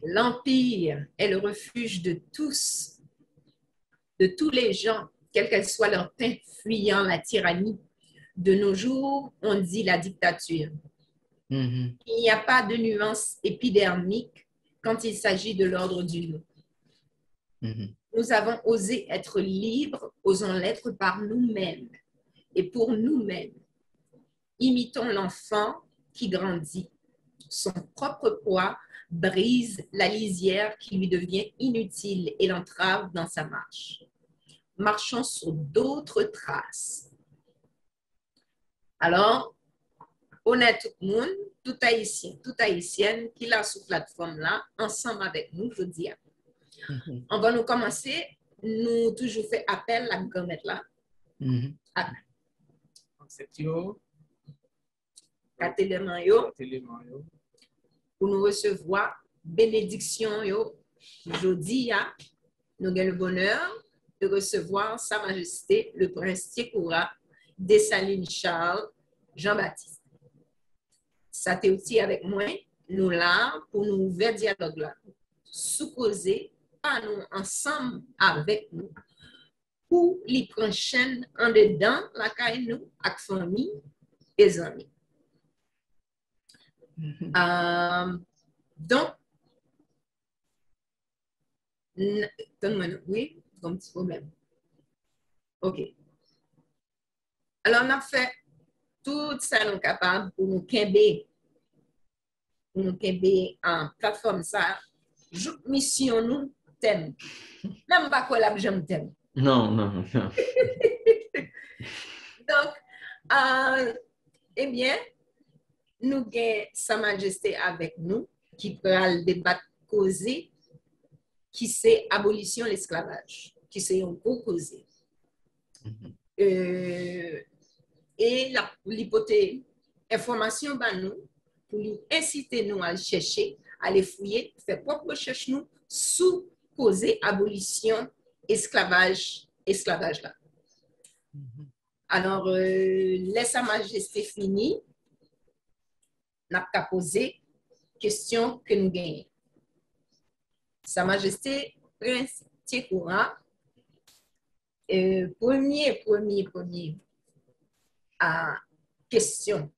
L'Empire est le refuge de tous les gens, quel qu'elle soit leur teint, fuyant la tyrannie. De nos jours, on dit la dictature. Il n'y a pas de nuance épidermique quand il s'agit de l'ordre du nous. Nous avons osé être libres, osons l'être par nous-mêmes et pour nous-mêmes. Imitons l'enfant qui grandit. Son propre poids brise la lisière qui lui devient inutile et l'entrave dans sa marche. Marchons sur d'autres traces. Alors, honnête tout le monde, tout haïtien, toute haïtienne qui est là sur la plateforme là, ensemble avec nous, je dis. On va nous commencer, nous toujours fait appel à la gommette là. Éléments yo, pour nous recevoir bénédiction yo. Jodi ya, nous avons le bonheur de recevoir Sa Majesté le Prince Tiekoura Dessalines Charles Jean-Baptiste. Ça t'est aussi avec moi, nous là, pour nous ouvrir dialogue là, sous-causer, pas nous ensemble avec nous, pour les prochaines en dedans, la caille nous, avec famille et amis. Donc, donne-moi, oui, comme petit problème. OK. Alors, on a fait tout ça, nous capables pour nous kembe en plateforme ça. Mission nous thème. Même pas quoi la j'aime thème. Non, non, non. Donc, eh bien, nous avons Sa Majesté avec nous qui pourra le débat causé qui c'est abolition de l'esclavage, qui c'est un gros causé. Et l'hypothèse, information ben nous, pour nous inciter nous à le chercher, à les fouiller, faire propre recherche nous, sous causer abolition, esclavage là. Alors, laisse Sa Majesté finir, n'a pas posé question que nous gagnons. Sa Majesté Prince Tiekoura, premier question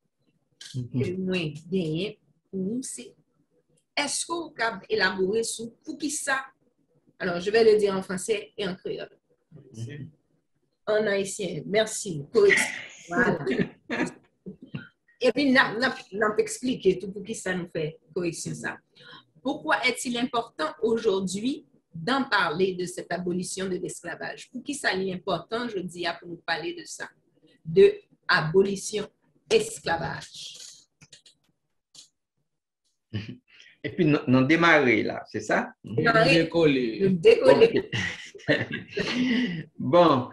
que moi gagne pour nous, c'est est-ce que vous pouvez élaborer sur pour qui ça? Alors, je vais le dire en français et en créole. En haïtien, merci. Voilà. Et puis, n'a expliqué tout pour qui ça nous fait correction ça. Pourquoi est-il important aujourd'hui d'en parler de cette abolition de l'esclavage? Pour qui ça est important, je dis, pour nous parler de ça, de abolition esclavage. Et puis, nous démarrer là, c'est ça? Décoller. Bon,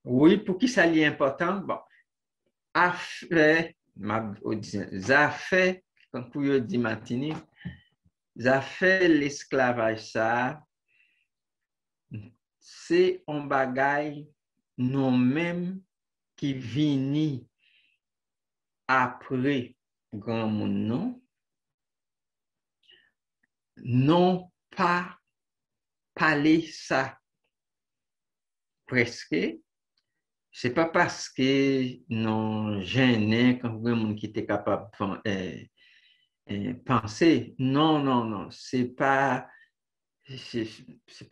oui, pour qui ça est important? Bon, ça fait, quand vous dit Martini, ça fait l'esclavage ça, c'est un bagay nous-mêmes qui vini après grand monde non pas parler ça presque. C'est pas parce que non gêné quand grand monde qui était capable penser. Non, non, non, c'est pas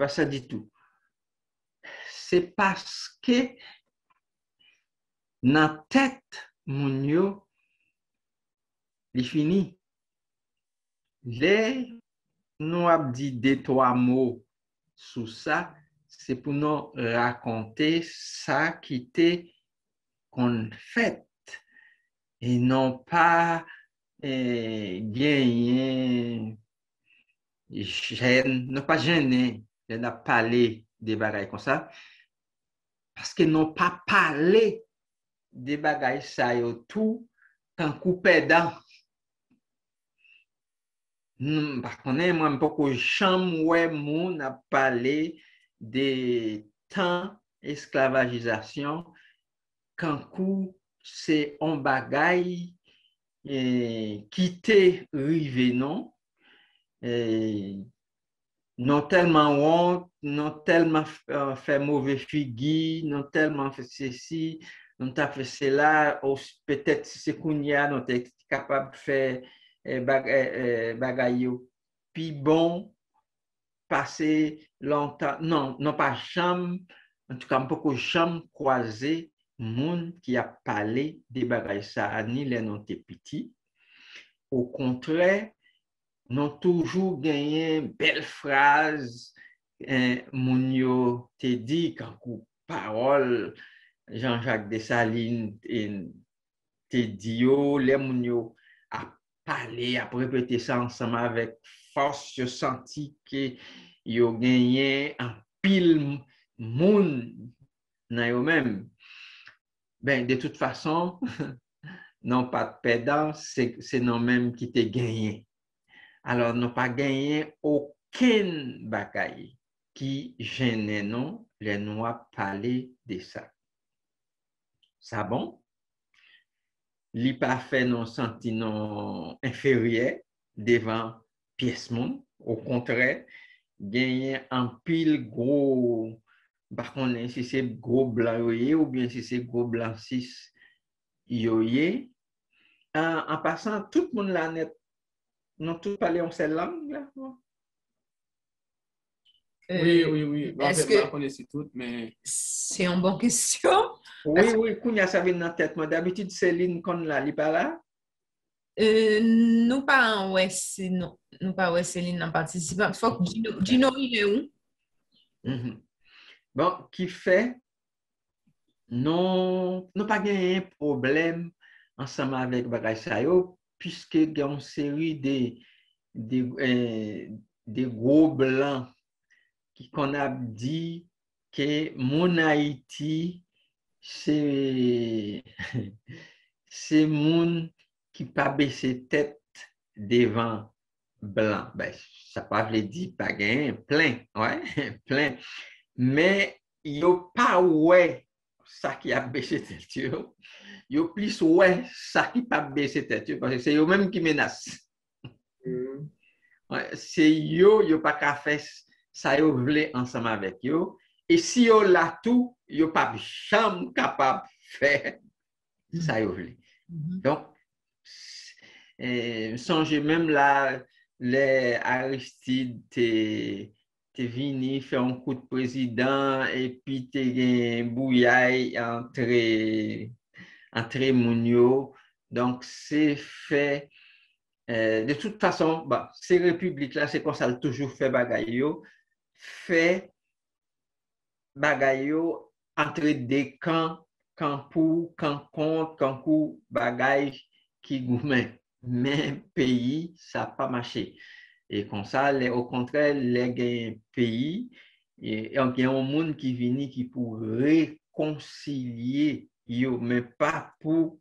ça du tout. C'est parce que dans la tête moun yo li fini. Les nous avons dit deux, trois mots sur ça, c'est pour nous raconter ça qui était qu'on fait et non pas gagner, non pas gêner de parler des bagailles comme ça, parce qu'ils n'ont pas parlé des bagailles ça et tout quand coupé dans. Par contre, moi, je ne chambre a parlé des temps esclavagisation quand c'est un bagaille qui t'est arrivé, non? Non tellement honte, non tellement fait mauvais figure, non tellement fait ceci, non t'a fait cela, ou peut-être si c'est qu'on y a, non t'es capable de faire bagaille puis bon, passer longtemps, non, non pas jamais, en tout cas, beaucoup jamais croisé monde qui a parlé des bagailles ça, ni les non t'es petit. Au contraire, nous toujours gagné belle phrase, moun yo te dit quand parole Jean-Jacques Dessalines te dit yo, les moun yo a parlé, a répété ça ensemble avec force, yo senti que yo gagné un pile moun nan yo même. Ben, de toute façon, non pas de perdant, c'est non même qui te gagné. Alors, nous pas gagné aucun bagaille qui gêne nous, les noirs parler de ça. Ça bon? Li pas fait nous sentir non inférieur devant pièce monde. Au contraire, gagner un pile gros, par contre, si c'est gros blanc ou bien si c'est gros blanc 6 yoye. En passant, tout le monde là net, nous tous parlé en cette langue là. Oui. En Est-ce fait, je que connais tout, mais c'est une bonne question? Oui, Kounia, ça vient dans la tête. Moi, d'habitude, Céline, qu'on l'a, il pas là. Nous pas en Ouest, non. Nous pas Ouest Céline en participant. Faut que Gino, il est où? Mhm. Bon, qui fait, non, non pas gagné un problème ensemble avec Bagay Sayo, puisque il y a une série de gros blancs qui qu'on a dit que mon Haïti, c'est c'est moun qui pas baisser tête devant blanc. Ben, ça pas veut dire pas gagner plein, ouais, plein. Mais yo pas ouais ça qui a baissé tête yo. Yo plus ouais ça qui pas baissé tête yo, parce que c'est yo même qui menace. Ouais, c'est yo pas qu'à faire ça yo vle ensemble avec yo. Et si yo là tout, yo pas jamais capable faire ça yo vle. Donc, songez même là, les Aristide te vini faire un coup de président et puis te gen bouillaille entre Mounio. Donc, c'est fait. De toute façon, bah, ces républiques-là, c'est comme ça, toujours fait bagaille, fait bagaille entre des camps, camp pour, camp contre, camp pour, bagaille qui gourmet. Mais pays, ça n'a pas marché. Et comme ça, au contraire, les pays, et il y a un monde qui vient qui pour réconcilier, mais pas pour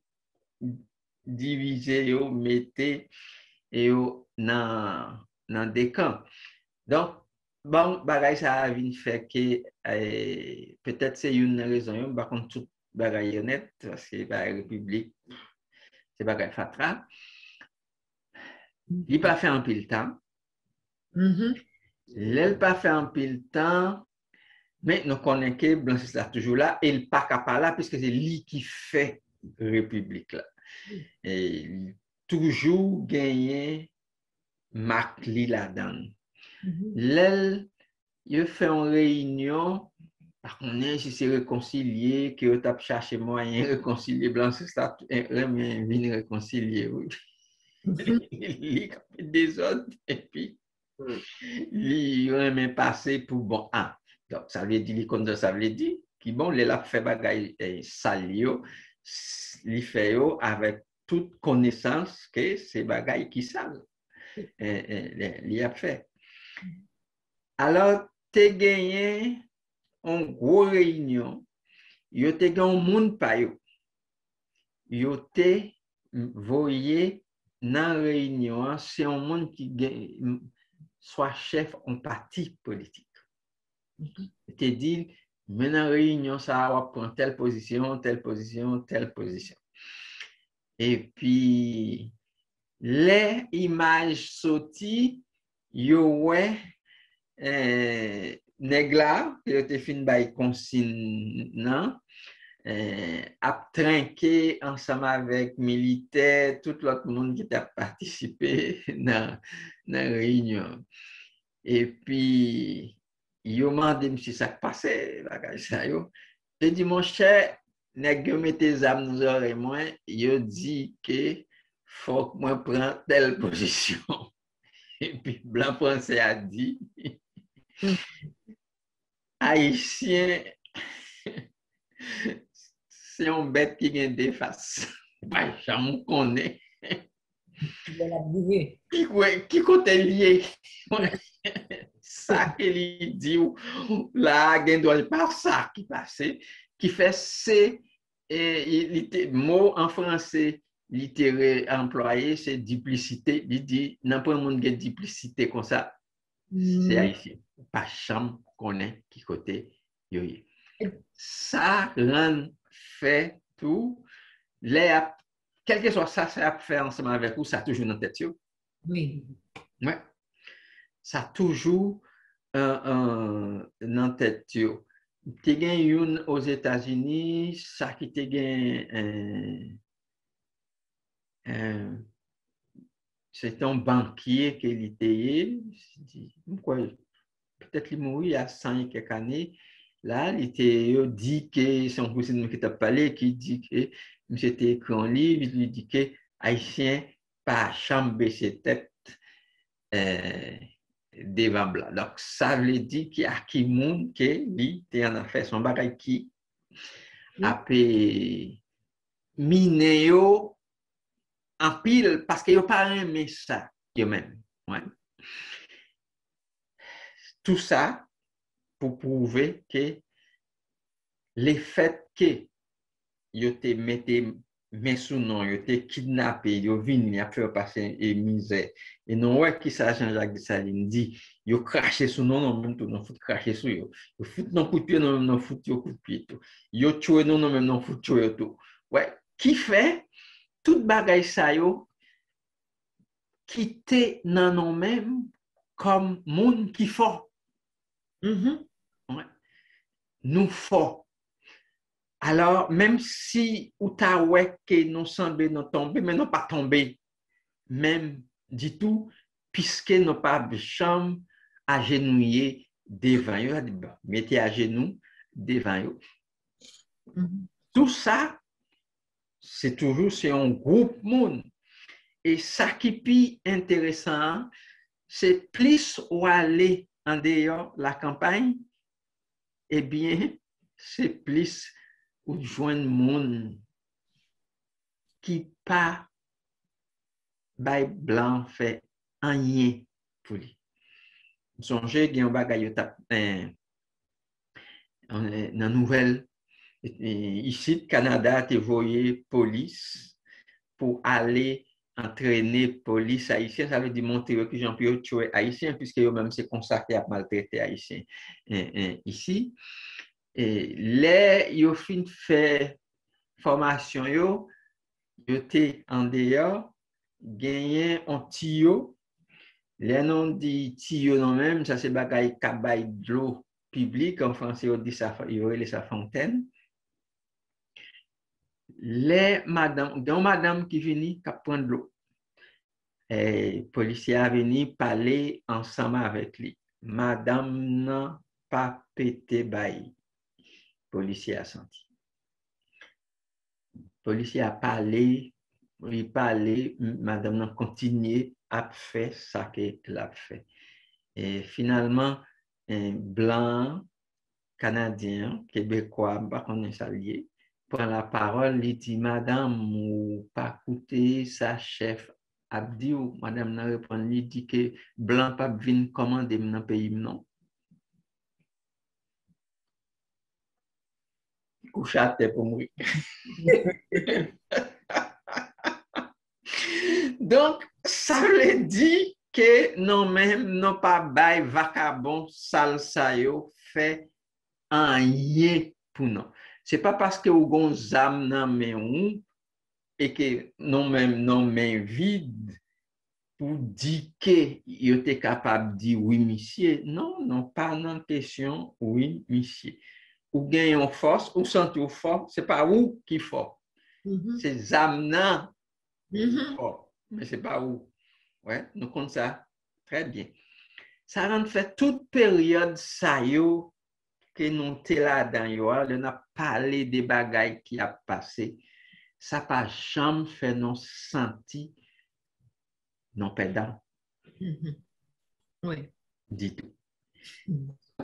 diviser, mettre dans des camps. Donc, bon, bagay ça a venu faire que peut-être c'est une raison, par contre, tout bagay honnête, parce que la République, c'est bagay fatra. Il pas fait un pile temps. Il pas fait un pile temps, mais nous connaissons que Blanchis là toujours là, et il pas capable là, puisque c'est lui qui fait République là. Et toujours gagné Marc Li là-dedans. L'elle, il fait une réunion, par contre, si c'est réconcilié, que tu as cherché moyen de réconcilier blanc, c'est ça, venir réconcilier, oui. Il a des autres, et puis, il a passé pour bon. Ah, donc, ça veut dire, comme ça veut dire, qui bon, il a fait bagaille salio, il fait avec toute connaissance que c'est bagaille qui sale. Il a fait. Alors, tu as gagné une grosse réunion, tu as gagné un monde par yo. Tu as voyé dans la réunion, c'est un monde qui soit chef en parti politique. Tu dit, mais dans la réunion, ça va prendre telle position, telle position, telle position. Et puis, les images sorties, yo ouais, nèg là, qui était fin by consigne, non? A trinqué ensemble avec militaires, tout l'autre monde qui a participé dans la réunion. Et puis, yo m'a dit, si ça passait, ça yo. J'ai dit, mon cher, nèg yo mette tes âmes nous oreilles, moi, yo dit que faut que moi prenne telle position. Et puis, Blanc Français a dit, Haïtien, c'est un bête qui vient des faces. Bah, j'en connais. Qui côté lié? Ça qu'il dit, là, il doit pas ça qui passe, qui fait c'est, mot en français littéraire employé, c'est duplicité. Il dit, n'importe monde qui a duplicité comme ça, c'est haïtien. Pas chambre qu'on est qui côté yoye. Ça rend fait tout, quel que soit ça, ça a fait ensemble avec vous, ça a toujours dans tête. Oui. Ouais. Ça a toujours dans tête. Tu as une aux États-Unis, ça qui te gagne c'est un banquier qui était, peut-être qu'il mourit il y a 100 quelques années. Là, il était dit que c'est un cousin qui t'a parlé, qui dit que c'était écrit en livre, il lui dit que Haïtien pas chambre baisser tête devant blanc. Donc, ça veut dire qu'il y a qui monde qui lui en a fait son bagage qui a pu miner en pile parce qu'il n'y a pas aimé ça, eux-mêmes. Ouais. Tout ça pour prouver que les faits que ils te mettaient mais sous nom, ils te kidnappé, ils viennent, ils fait passer et misère. Et non, ouais, qui ça, Jean-Jacques Dessalines dit, ils craché sous nom, non, même tout, non, faut cracher sous eux. Ils foutent non coup de pied, non, même non, foutent coup de pied, tout. Ils tué, non, même non, foutent tué, tout. Ouais, qui fait toute bagaille ça, yo, qui te nan non même comme monde qui fort. Ouais. Nous fort. Alors, même si ou ta ouais que nous semble nous tomber, mais non pas tomber, même du tout, puisque nous pas chambre agenouiller devant eux, mettez à genoux devant eux. Tout ça, c'est toujours c'est un groupe monde. Et ça qui est intéressant, c'est plus où aller en dehors la campagne, eh bien, c'est plus ou joindre monde qui pas bay blanc fait rien pour lui. Songez qu'il y a un bagage dans nouvelle ici au Canada, tu voyais police pour aller entraîner police haïtienne, ça veut dire montrer que Jean-Pierre tuer haïtien puisque eux-mêmes c'est consacré à maltraiter haïtien ici. Et là, ils ont fin fait formation yo étaient en dehors, gagné un tuyau. Les noms dit tuyau non même, ça c'est bagaille cabay de l'eau publique, en français on dit ça, il sa fontaine. Les madame, dans madame qui vient qui prend de l'eau. Et policier a venu parler ensemble avec lui. Madame n'a pas pété bail. Policier a senti. Policier a parlé, il parlait, madame a continué à faire ça qu'elle a fait. Et finalement, un blanc canadien, québécois, pas qu'on est allié, prend la parole, il dit, madame, ou pas écouter sa chef Abdi ou madame n'a répondu, il dit que blanc pas venir commander dans le pays, non. Couche à terre pour mourir. Donc, ça veut dire que non même, non pas bail vacabon salsa yo fait un yé pour nous. C'est pas parce que vous avez zam nan men ou et que non main vide pour dire que yo était capable de dire oui, monsieur. Non, pas dans question oui, monsieur. Ou gagne en force, ou senti fort, c'est pas où qui fort. C'est zamnan fort, mais c'est pas où. Ouais, nous comptons ça très bien. Ça rend fait toute période ça yo que nous t'es là dans yo, on a parlé des bagailles qui a passé. Ça pas jamais fait nous sentir non perdant. Oui. Du tout.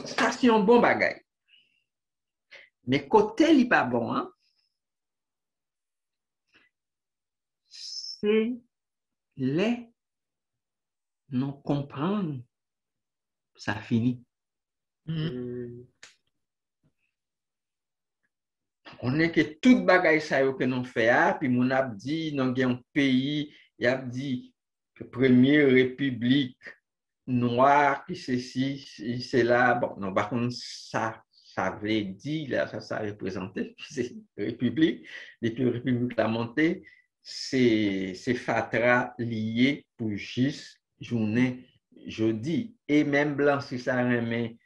Ça c'est un bon bagaille. Mais côté li pas bon, hein, c'est les nous comprendre ça finit. On est que tout bagaille ça yo que nous fait puis mon a dit dans un pays, il a dit que première république noire qui ceci c'est là bon non par contre ça veut dire là ça représentait c'est république depuis la république la montée c'est fatra lié pour juste journée jeudi et même blanc si ça remet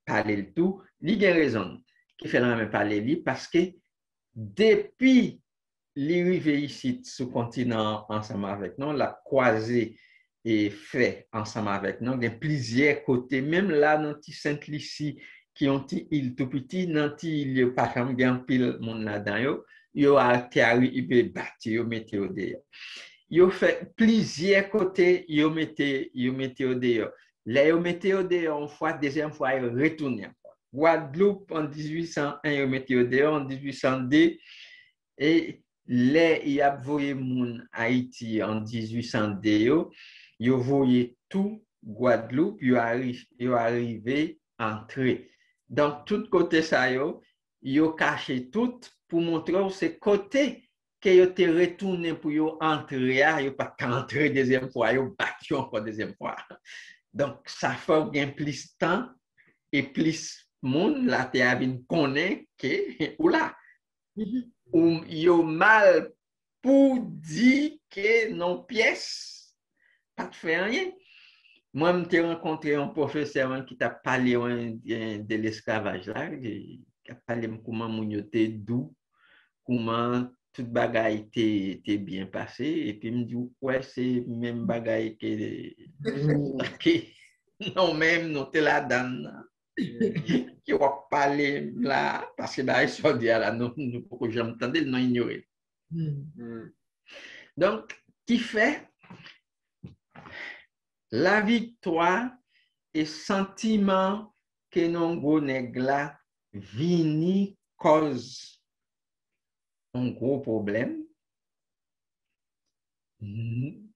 parler le tout il y a raison qui fait remet parler lui parce que depuis l'arrivée ici sur le continent ensemble avec nous la croisée et fait ensemble avec nous. Il y a plusieurs côtés, même là, dans petit Sainte-Lucie, qui ont une île tout petit, dans il n'y a pas comme un pile monde là-dedans, il y a terri, il peut bâtir, il mettre au dehors. Il a fait plusieurs côtés, il mettre au dehors. Là, il mettre au dehors une fois, deuxième fois, il retourne. Guadeloupe en 1801, il mettre au dehors en 1802, et là, il a voyé mon Haïti en 1802, il a voyé tout Guadeloupe, il arrivé entrer. Donc, tout côté ça, il a caché tout pour montrer ce côté que il était retourné pour entrer, il pas entrer deuxième fois, il a battu encore deuxième fois. Donc, ça fait bien plus de temps et plus monde là, tu as vu connaître que, ou là, ou yo mal pour dire que non pièce, pas de faire rien. Moi, je rencontré un professeur qui t'a parlé de l'esclavage là, qui a parlé de comment mon était doux, comment toute bagaille était bien passé, et puis il me dit, ouais, c'est même bagaille que non, même, nous t'es là-dedans. Qui va parler là, parce que là, ils sont dit, là, nous, pour que j'entendais, nous ignorer. Donc, qui fait la victoire et sentiment que nous avons là, vini cause un gros problème.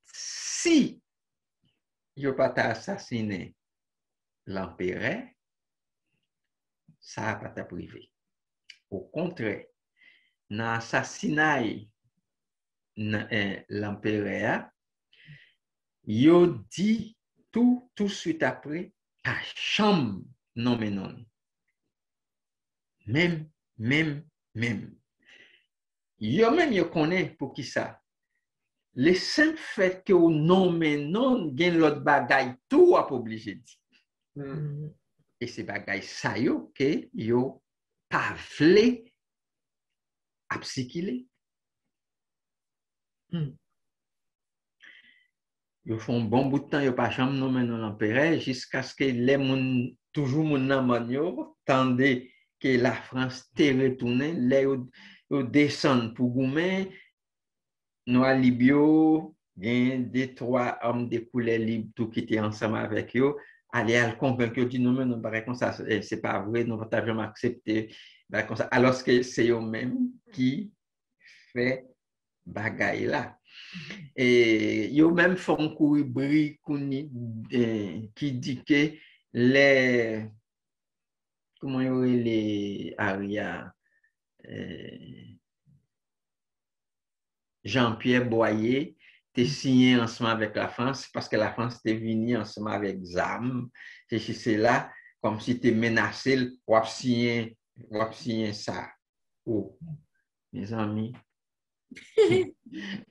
Si il n'a pas assassiné l'empereur, ça n'a pas été privé. Au contraire, dans l'assassinat l'empereur, il dit tout de suite après, à chambre, non mais non. Même. Il connaît pour qui ça. Le simple fait que non mais non, il y a l'autre bagaille, tout à obligé de dire. Et c'est bagaille ça que yo pas vle à psychiler. Ils font un bon bout de temps, ils pas jamais nommé l'empereur jusqu'à ce que les moun toujours mon nan tandis que la France t'est retournée, les ils descendent pour goumen, nous à Libyo, il y a 2-3 hommes de couleur libre tout qui étaient ensemble avec eux, aller à le convaincre, ils disent non mais non pas comme ça, c'est pas vrai, nous pas jamais accepter comme ça, alors que c'est eux-mêmes qui fait bagaille là. Et ils ont même fait un courrier qui dit que les comment il y aurait les Aria Jean-Pierre Boyer t'es signé ensemble avec la France parce que la France était venue ensemble avec ZAM. C'est là comme si tu menacé ou signer ça. Oh, mes amis,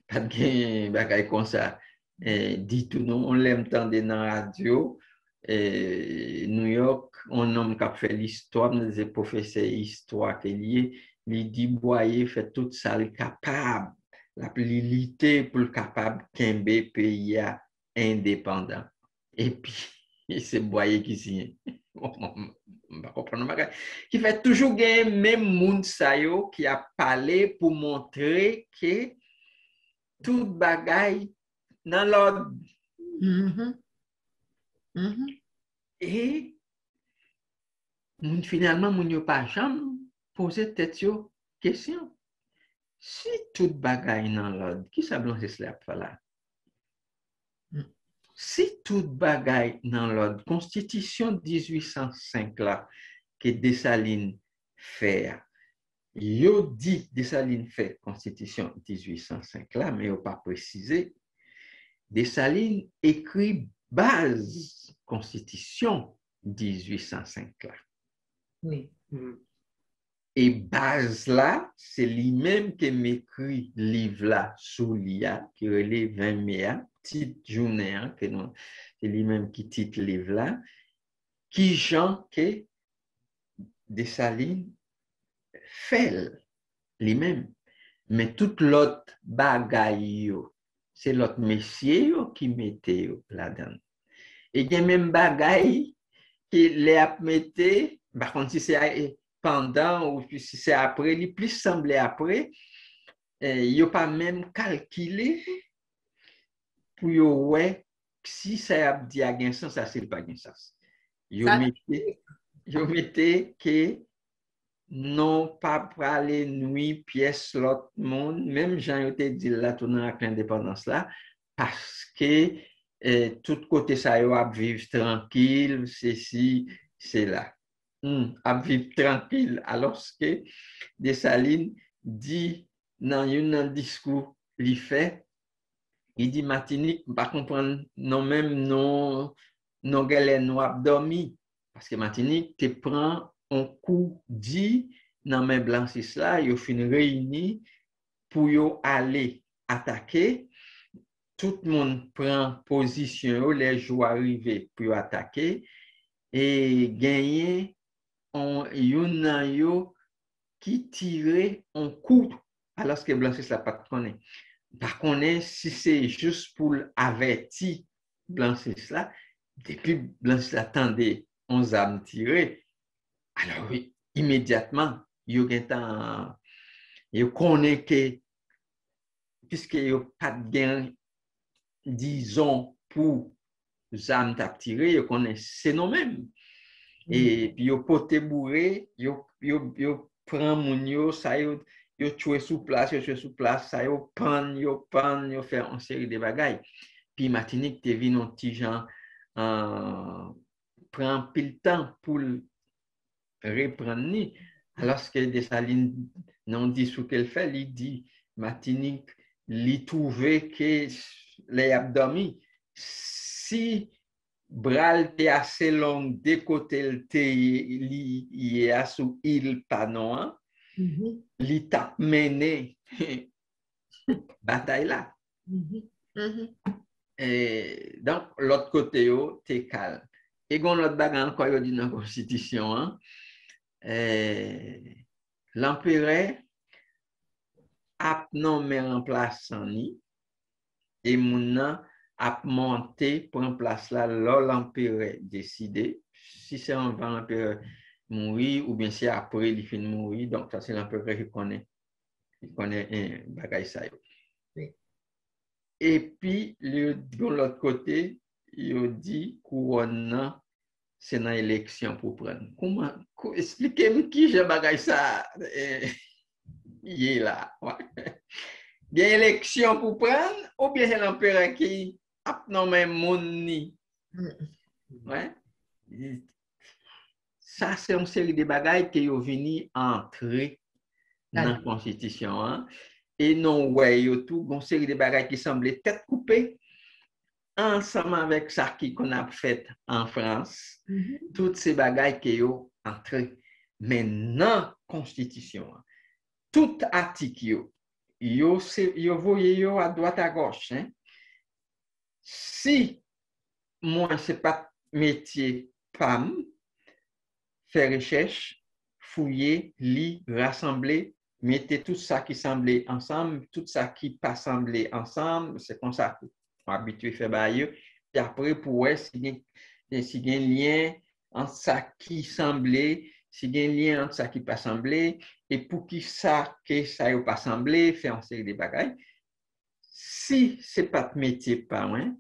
Pas de bagay comme ça. Dit tout nous, on l'aime tendre dans la radio. New York, un homme qui a fait l'histoire, nous disait professeur histoire qu'il y il dit Boyer fait tout ça le capable, la lité pour le capable qu'un pays indépendant. Et puis, c'est Boyer qui signe. Qui fait toujours gagner même moun sa yo qui a parlé pour montrer que tout bagaille dans l'ordre. Et finalement, moun yo pas jamais posé tête yo question. Si tout bagaille dans l'ordre, qui ça blanche cela pour là? Si tout bagaille dans l'ordre, Constitution 1805 là, que Dessalines fait, yo dit Dessalines fait Constitution 1805 là, mais yo pas précisé. Dessalines écrit base Constitution 1805 là. Oui. Et base là, c'est lui-même qui m'écrit livre là sous l'IA, qui relève 20 mai, petite journée, c'est lui-même qui titre livre là, qui Jean que Dessalines fait lui-même. Mais toute l'autre bagaille, c'est l'autre messier qui mettait là-dedans. Et il y a même bagaille qui les mettait, par contre, si c'est pendant ou si c'est après, il plus semblait après, il n'y a pas même calculé pour ouais, si ça a dit à gain sens, ça c'est pas gain sens. Il mettait que non pas parler nuit pièce l'autre monde, même Jean était dit là tournant avec l'indépendance là, parce que tout côté ça y a vivre tranquille, ceci, c'est là. À vivre tranquille, alors que Dessalines dit dans un discours il fait, il dit Martinique, par comprendre non même non galère nous a dormi parce que Martinique te prend un coup dit dans mes blanchis là, ils fin réuni pour yo aller attaquer. Tout le monde prend position, les jours arrivés pour attaquer et gagner yon yo qui tirait un coup alors que Blanchis la pas connaît. Par contre, si c'est juste pour avertir Blanchis là, depuis Blanchis attendait 11 âmes tirées, alors oui, immédiatement, yo connaît que puisque yo pas de gain disons pour âmes t'a tiré, yo connaît c'est non même. Et puis yo pote bourré, yo prend moun yo, ça yo tué sous place, ça yo pan, yo fait une série de bagailles. Puis Martinique te vin un petit gens prend pile temps pour reprendre ni. Alors que Dessalines non dit ce qu'elle fait, il dit Martinique li trouvé que les abdomis si bral te assez long de côté le te li est sous île Panoa, li t'a mené bataille là. Et donc l'autre côté yo te calme. Et gon l'autre bagarre encore yo dit dans la constitution hein. L'empereur a nommé remplaçant ni et moun a monté pour un place là, l'empereur décidé, si c'est avant l'empereur mourir ou bien c'est après il finit mourir, donc ça c'est l'empereur qui connaît un bagage ça. Oui. Et puis de l'autre côté, il dit couronne c'est dans l'élection pour prendre. Comment expliquez-moi qui j'ai bagage ça il est là. Il y a une élection pour prendre ou bien c'est l'empereur qui non mais mon ni. Ouais. Ça c'est une série de bagages qui ont venu entrer dans la constitution hein? Et non ouais yo tout une série de bagages qui semblaient tête coupée ensemble avec ça qu'on a fait en France. Toutes ces bagages qui ont entré mais dans la constitution. Tout article yo voye yo à droite à gauche. Hein? Si moi, ce n'est pas métier PAM, faire recherche, fouiller, lire, rassembler, mettez tout ça qui semblait ensemble, tout ça qui pas semblé ensemble, c'est comme ça qu'on habitué à faire bailler. Et après, pour voir si il y a un lien entre ça qui semblait, s'il y a un lien entre ça qui pas semblé, et pour qui ça, que ça n'a pas semblé, faire en série de bagailles. Si ce n'est pas de métier pas loin,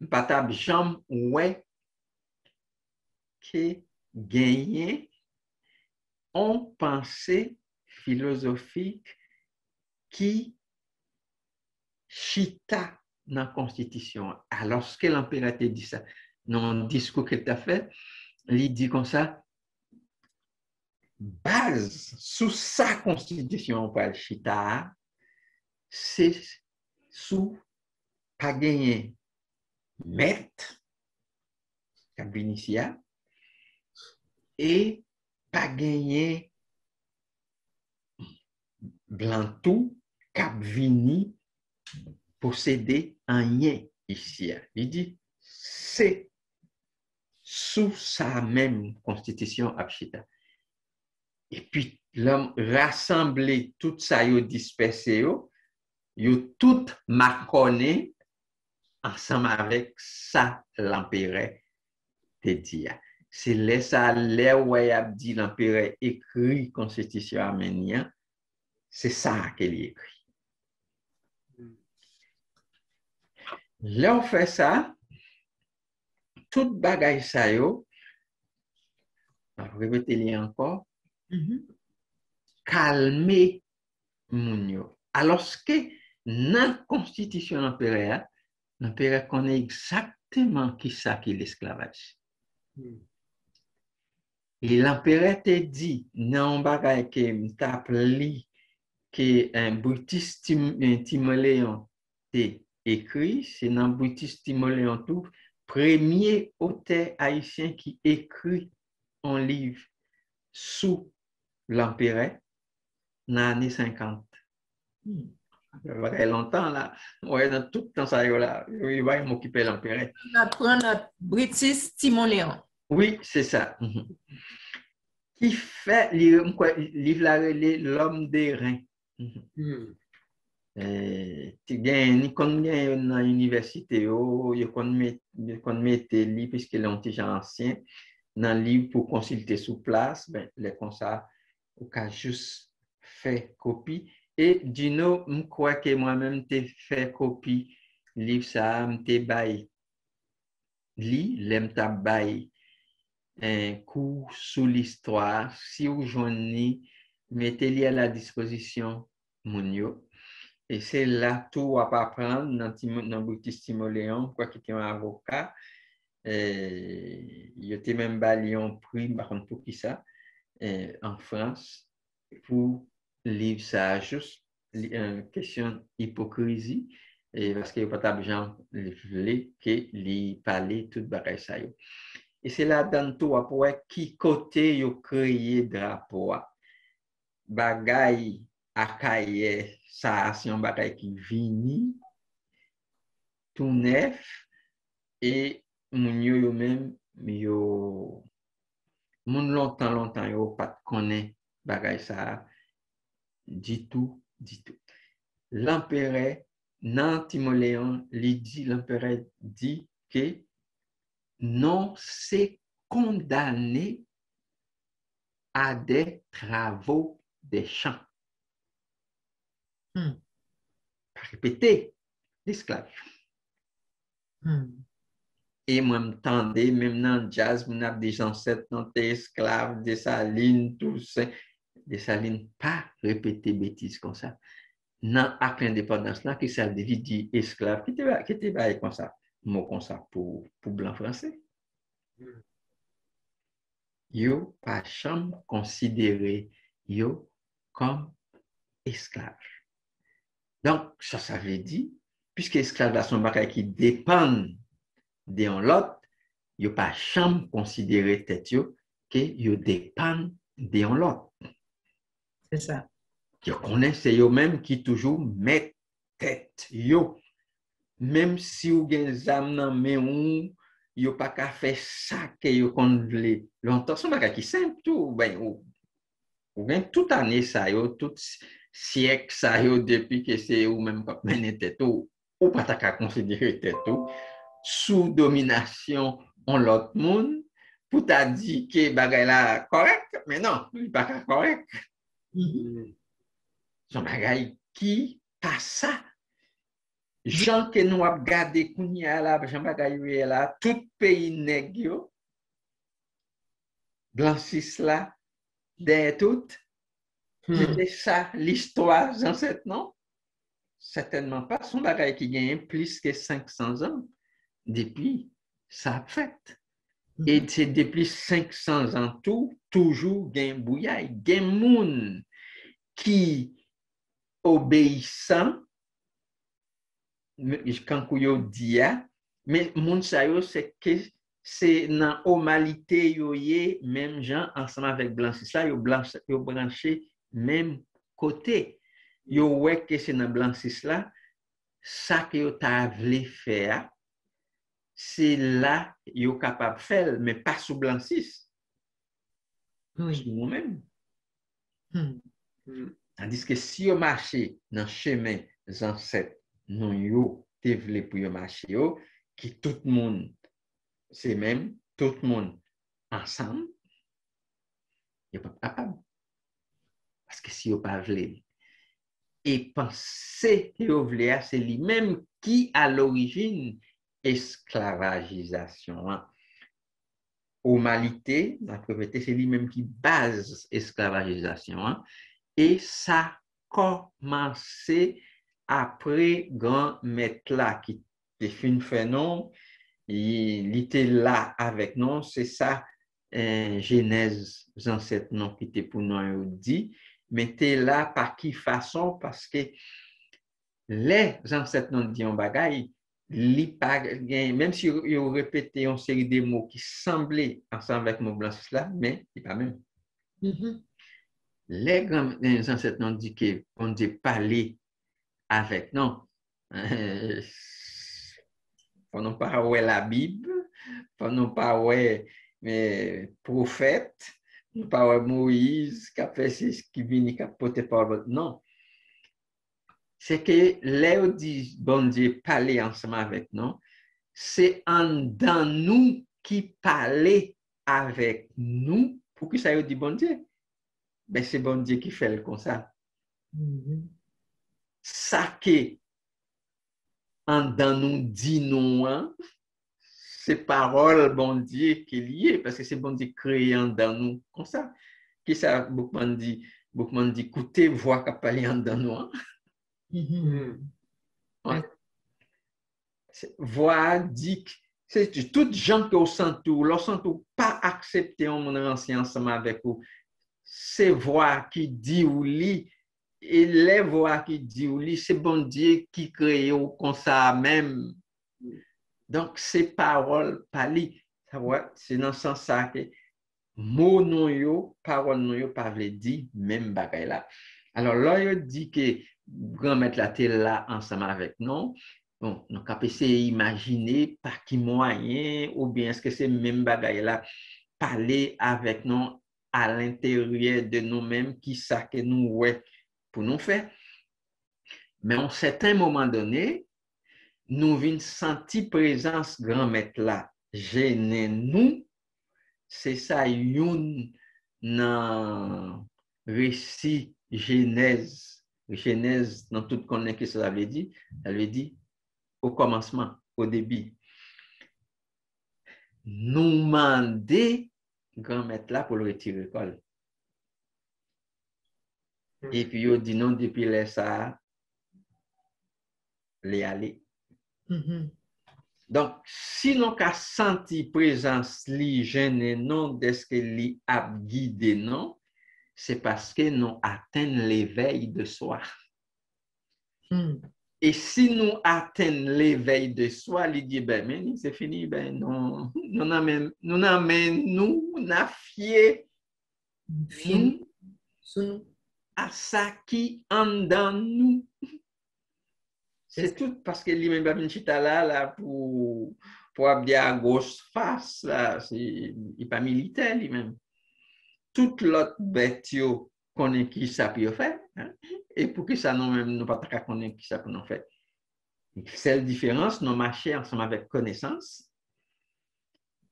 pas de jambe, ouais, que gagner en pensée philosophique qui chita dans la Constitution. Alors, ce que l'impérateur dit ça, dans le discours qu'il a fait, il dit comme ça, base sous sa Constitution, par chita, c'est sous pas gagner maître, Kabinicia, et pas gagner Blantou, Cap-Vini, posséder un lien ici. Il dit, c'est sous sa même constitution Abchita. Et puis, l'homme rassemblé tout ça, yo dispersé, yo tout marconné ensemble avec ça, l'empereur te dit. C'est là ça, là où il a dit l'empereur écrit constitution arménienne, c'est ça qu'il écrit. Là, on fait ça, tout bagaille ça yo, répétez-le encore, calmer moun yo. Alors que dans la constitution impériale, l'empereur connaît exactement qui ça qui est l'esclavage. Et l'empereur te dit, dans bagaille que m'tap li, que un British Timoléon te écrit, c'est dans British Timoléon tout, premier auteur haïtien qui écrit un livre sous l'empereur dans les années 50. Ça va longtemps là. Ouais, dans tout le temps ça là, il va m'occuper l'empereur. On apprend notre British Timoléon. Oui, c'est ça. Qui fait livre l'homme des reins. Tu gagnes dans l'université, il mettre livre puisque est déjà ancien dans le livre pour consulter sur place, ben les comme ça, au cas juste fait copie. Et Dino, je crois que moi-même t'ai fait copie livre ça, m'te bail li, l'aime ta bail un cours sur l'histoire. Si vous joignez, mettez-le à la disposition Mounio. Et c'est là tout à apprendre dans British Timoléon, quoi qu'il y ait un avocat. Il était même balayé en prix, par contre, pour qui ça, en France, pour livre ça, juste une question d'hypocrisie, parce qu'il n'y a pas de gens qui parlent tout bagaille ça. Et c'est là dans tout après qui côté yo créé drapeau. Bagay akaye ça c'est un bagay qui vini tout neuf et moun yo même yo moun longtemps yo pas connaît bagay ça du tout. L'empereur nan Timoléon l'empereur dit que non c'est condamné à des travaux des champs. Répétez, l'esclave. Et moi, m'entendais, même dans le jazz, on a des ancêtres, des esclaves, des salines, tout ça. Des salines, pas répéter bêtises comme ça. Dans l'acte d'indépendance, là, qui ça dit esclave, qui était comme ça, mot comme ça pour blanc français. Yo pas chambre considéré yo comme esclave. Donc, ça veut dire, puisque esclave là son bagage qui dépend de l'autre, yo pas chambre considéré tête yo que yo dépend de l'autre. C'est ça. Yo connaît c'est yo même qui toujours met tête yo. Même si ou gen zam nan men ou, yo pas qu'à faire ça que yo kon vle. Longtemps son bagay qui simple tout, ben ou gen toute année ça yo, tout siècle ça yo depuis que c'est ou même pas mené tête ou pas ta qu'à considérer tête tout sous domination on l'autre monde pour t'a dit que bagay la correct, mais non, il pas correct. Son bagay qui pas ça. Jean que nous avons gardé kounya la, Jean bagay là, tout pays nèg yo, blanchis là, derrière tout. C'était ça l'histoire ancêtre, non? Certainement pas. Son bagay qui gagne plus que 500 ans depuis ça fait. Et c'est depuis 500 ans tout, toujours gagne bouillay, gagne moun qui obéissant quand yo dia, mais moun sa yo c'est que c'est dans omalité yo yé même gens ensemble avec blanchis là yo branché même côté yo ouais que c'est dans blanchis là ça que yo t'a vle faire c'est là yo capable faire mais pas sous blanchis oui nous-mêmes tandis que si yo marché dans chemin ancêtres non yo te vle pour yo marcher yo qui tout le monde c'est même tout le monde ensemble yo pas capable parce que si yo pas vle et penser que yo vle c'est lui-même qui à l'origine esclavagisation Omalité, la propriété, c'est lui-même qui base esclavagisation et ça commencé après grand maître là qui définit fait non il était là avec nous c'est ça Genèse ancêtre non qui était pour nous dit mais t'es là par qui façon parce que les ancêtres non dit un bagay même si ils répété une série de mots qui semblaient ensemble avec mot blanc là mais c'est pas même les grands ancêtres non dit que on dit parler avec non pendant pas ouais la Bible pendant pas ouais mais prophète pas ouais Moïse qui a fait ce qui vient qui a porté parole non c'est que là dit bon Dieu parler ensemble avec nous c'est en dans nous qui parler avec nous pour que ça dit bon Dieu ben c'est bon Dieu qui fait le comme ça ça que en dans nous dit nous c'est parole bon Dieu qui est liée parce que c'est bon Dieu créant dans nous comme ça qui ça beaucoup dit écoutez voix qui parler en dans nous voix dit c'est toutes gens qui au centre leur centre pas accepter un monde ancien ensemble avec vous c'est voix qui dit ou lit et les voix qui dit ou lit c'est bon Dieu qui crée comme ça même donc ces paroles parler c'est dans ce sens ça que mot non yo parole non yo pas veut dire même bagay là alors là yo dit que grand maître la telle là ensemble avec nous bon nous capable essayer imaginer par qui moyen ou bien est-ce que c'est même bagay là parler avec nous à l'intérieur de nous-mêmes qui ça que nous ouais pour nous faire mais à un certain moment donné nous vinn sentir présence grand maître là gêner nous c'est ça une dans récit Genèse dans tout connaît que ça veut dire au commencement au début nous demander grand maître là pour le retirer l'école et puis il dit non depuis là ça les aller donc si nous avons senti présence li gêne non d'est-ce que li a guidé non c'est parce que nous atteignons l'éveil de soi. Et si nous atteignons l'éveil de soi, il dit ben mais c'est fini ben non nous n'amène nous n'a fié nous à ça qui en dans nous. C'est tout parce que lui-même va venir là pour dire à gauche face, là, il pas militaire lui-même. Toute l'autre bête, connaît qui ça peut faire, hein? Et pour que ça nous-mêmes, nous pas connaître qui ça peut nous faire. Cette différence, nous marchons ensemble avec connaissance.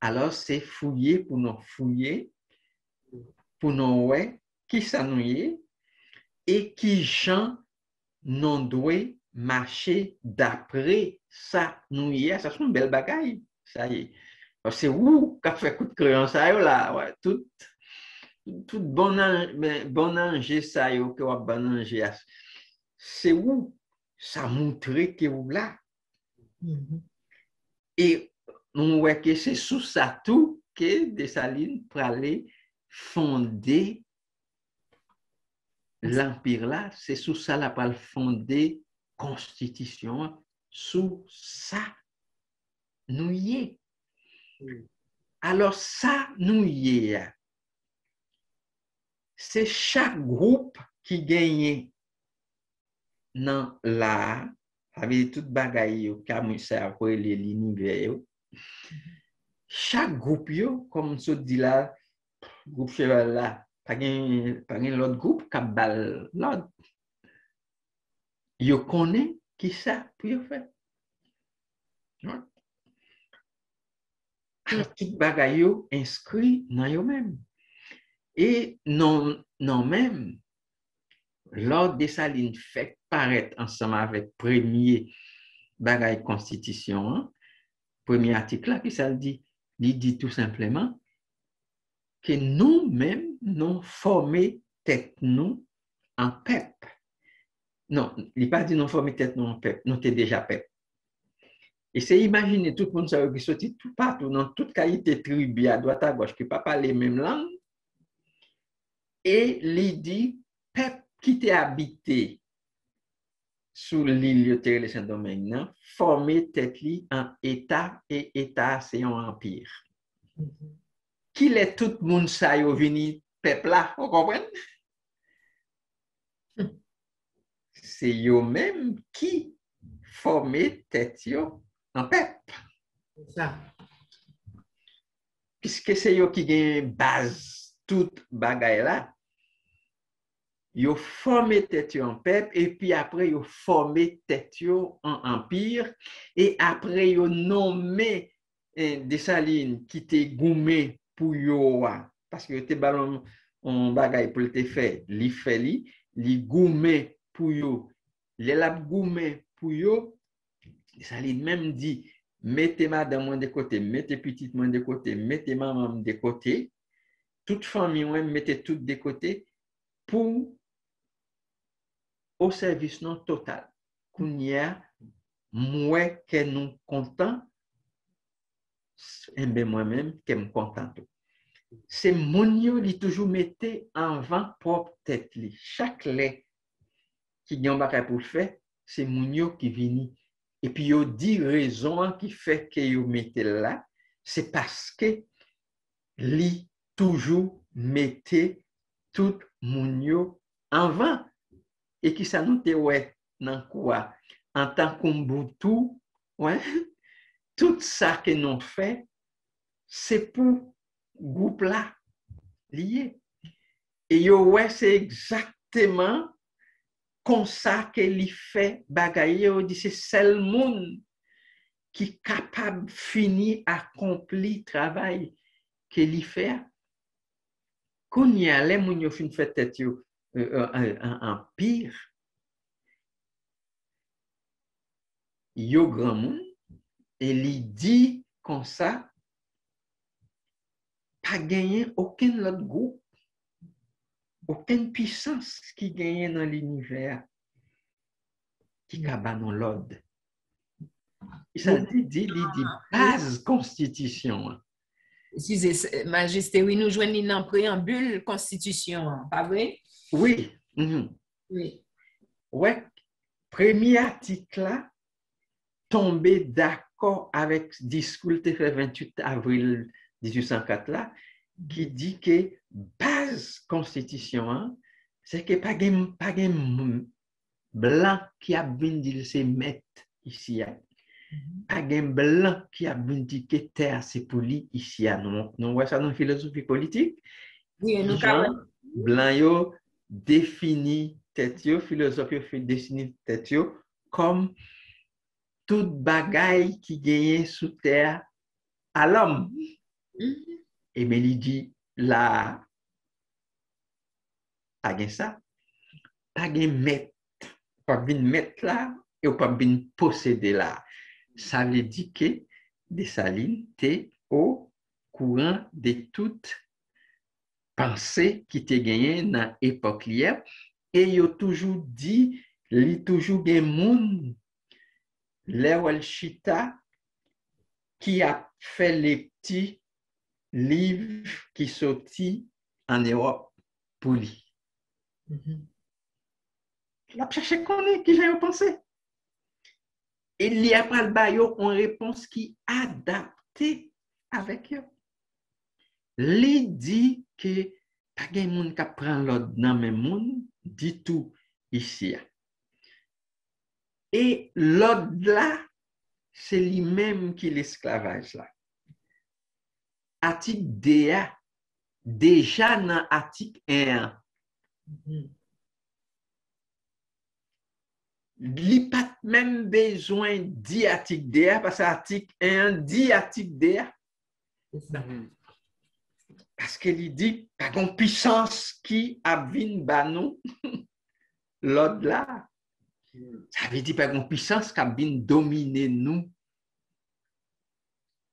Alors, c'est fouiller pour nous ouais, qui ça nous est et qui gens nous doit marcher d'après ça nous y est. Ça c'est une belle bagaille. Ça y est. C'est où qu'a fait coup de crayon ça là, ouais, tout bon ange ça yo que bon ange. C'est où ça montrer que vous là. Et on voit que c'est sous ça tout que Dessalines pour aller fonder l'Empire là, c'est sous ça la pour fonder constitution, sous ça nous y est. Alors ça nous y est. C'est chaque groupe qui gagne dans la avec toute bagaille comme ça après l'univers. Chaque groupe comme se dit là, groupe cheval là, pas l'autre groupe qui bal l'autre. Yo connaît qui ça pour faire. Alors, tout bagay yo inscrit dans yo même. Et non même, l'ordre Dessalines fait paraître ensemble avec premier bagay constitution, premier article là, qui ça dit, il dit tout simplement que nous-mêmes, nous formons tête nous en peuple. Non, il n'a pas dit nous formons tête nous en peuple, nous sommes déjà peuple. Et c'est imaginer tout le monde qui sortit tout partout, dans toute qualité tribu, à droite à gauche, qui ne parle pas les mêmes langues. Et il dit, peuple qui était habité sous l'île de Saint-Domingue, formé tête en État, et État, c'est un empire. Qui est tout le monde ça y venu peuple là, vous comprenez? C'est eux-mêmes qui formé tête en peuple. Ça. Puisque c'est eux qui gagnent base toute bagaille là. Ils formé tête en peuple et puis après ils formé tête en empire et après ils nommé Dessalines qui était goumé pour yo parce que était ballon on bagaille pour te faire li goumé pour yo les la goumé pour yo Dessalines même dit mettez madame de côté mettez petite de côté mettez maman de côté toute famille mettez tout de côté pour au service non total. Qu'on y a moi que nous content et bien moi-même que me content. C'est mon yo li toujours mettait en vent propre tête li. Chaque lait qui gagne bagay pour faire, c'est mon yo qui vini. Et puis yo dit raison qui fait que yo mettait là, c'est parce que li toujours mettait tout mon yo en vent. Et qui ça nous te ouais dans quoi en tant qu'Ubuntu ouais tout ça que nous fait c'est pour groupe là lié et yo ouais c'est exactement comme ça que li fait bagaille yo dit c'est seul monde qui capable fini accompli travail que li fait qu'on y a les moun yo fin fait tête yo en pire yo grand monde et il dit comme ça pas gagner aucun autre groupe aucune puissance qui gagne dans l'univers qui cabane dans l'ordre il dit base constitution. Excusez, Majesté, oui, nous joignons dans préambule constitution, pas vrai? Oui. Oui. Ouais. Premier article là, tombé d'accord avec discours le fait 28 avril 1804 là, qui dit que base constitution, c'est que pas de blanc qui a venu dire c'est maître ici. Pas de blanc qui a venu dire que terre c'est pour lui ici. Nous voyons ça dans la philosophie politique. Oui, nous Jean blanc yo définit tête yo, philosophe yo fait définir tête yo comme toute bagaille qui gagne sous terre à l'homme. Et bien il dit là, pas de ça, pas de maître, pas de mettre là et pas de posséder là. Ça veut dire que Dessalines était au courant de toute pensée qui était gagnée dans l'époque hier et il a toujours dit, il toujours des moun Lewel Chita qui a fait les petits livres qui sortis en Europe pour lui. Il a cherché qu'on est, qui j'ai pensé. Et il y a pas le baillot en réponse qui adapté avec eux. Il dit que pas de monde qui prend l'autre dans le monde, dit tout ici. Et l'autre là, c'est lui-même qui l'esclavage là. Article DA, déjà dans l'article 1. Il n'y a pas même besoin d'article DA parce que l'article 1 dit article DA. Parce qu'il dit pas de puissance qui a venu banou l'autre là. Ça veut dire pas de puissance qui a venu dominer nous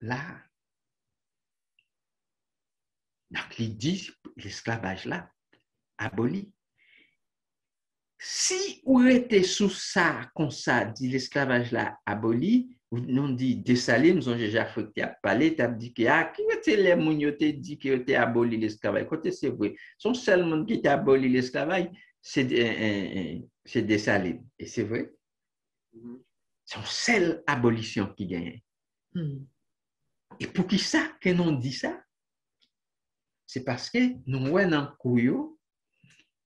là. Donc il dit l'esclavage là aboli. Si on était sous ça, comme ça, dit l'esclavage là aboli, nous dit Dessalines, nous avons déjà fait parler, tu as dit que qui était les gens qui dit que tu aboli l'esclavage. Côté c'est vrai, son seul monde qui a aboli l'esclavage, c'est Dessalines. Et c'est vrai. Son seule abolition qui gagne. Et pour qui ça que nous dit ça? C'est parce que nous voyons dans Kouyo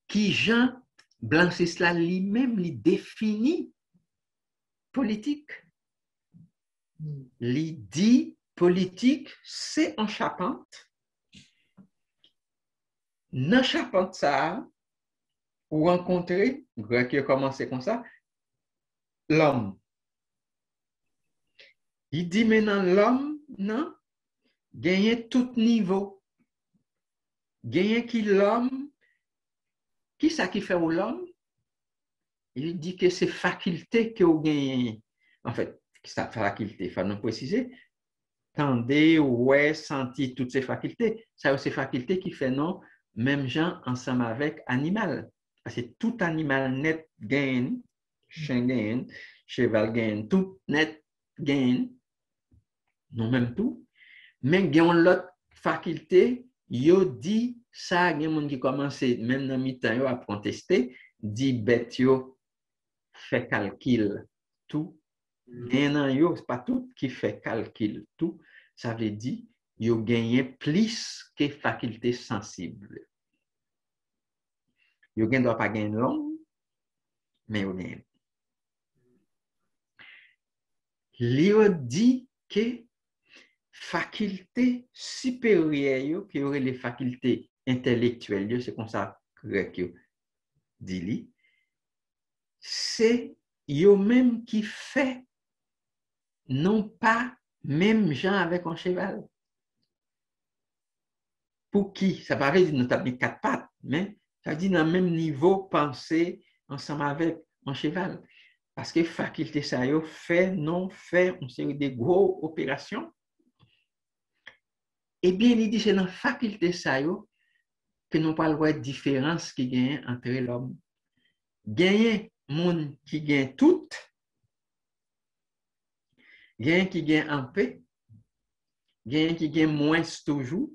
qui Jean Blancislas lui-même lui définit politique. Il dit politique, c'est en charpente. Dans charpente ça, ou rencontrer, grec qui a commencé comme ça, l'homme. Il dit maintenant l'homme, non, gagne tout niveau. Gagne qui l'homme, qui ça qui fait l'homme? Il dit que c'est faculté que vous gagnez. En fait, sa faculté, il faut nous préciser. Tendez, ouais, sentir toutes ces facultés. Ça, c'est facultés qui fait non, même gens ensemble avec animal. Parce que tout animal net gagne, chien gagne, cheval gagne, tout net gagne, non même tout. Mais gagne l'autre faculté, yo dit ça, il y a des gens qui commencent, même dans le temps, à contester, dit bête yo fait calcul tout. Et non, yo, c'est pas tout qui fait calcul tout. Ça veut dire yo gagné plus que faculté sensible. Yo gagne doit pas gagner long, mais yo gagne. Yo dit que faculté supérieure qui aurait les facultés intellectuelles, c'est comme ça que dit c'est yo même qui fait non pas même gens avec un cheval. Pour qui? Ça paraît dire notamment quatre pattes, mais ça dit dans le même niveau penser ensemble avec un cheval. Parce que faculté ça yo fait non fait une série de grosses opérations. Eh bien, il dit c'est dans faculté ça yo que nous pas voir différence qui gagne entre l'homme. Gagne monde qui gagne tout, gagne qui gagne en paix, gagne qui gagne moins toujours,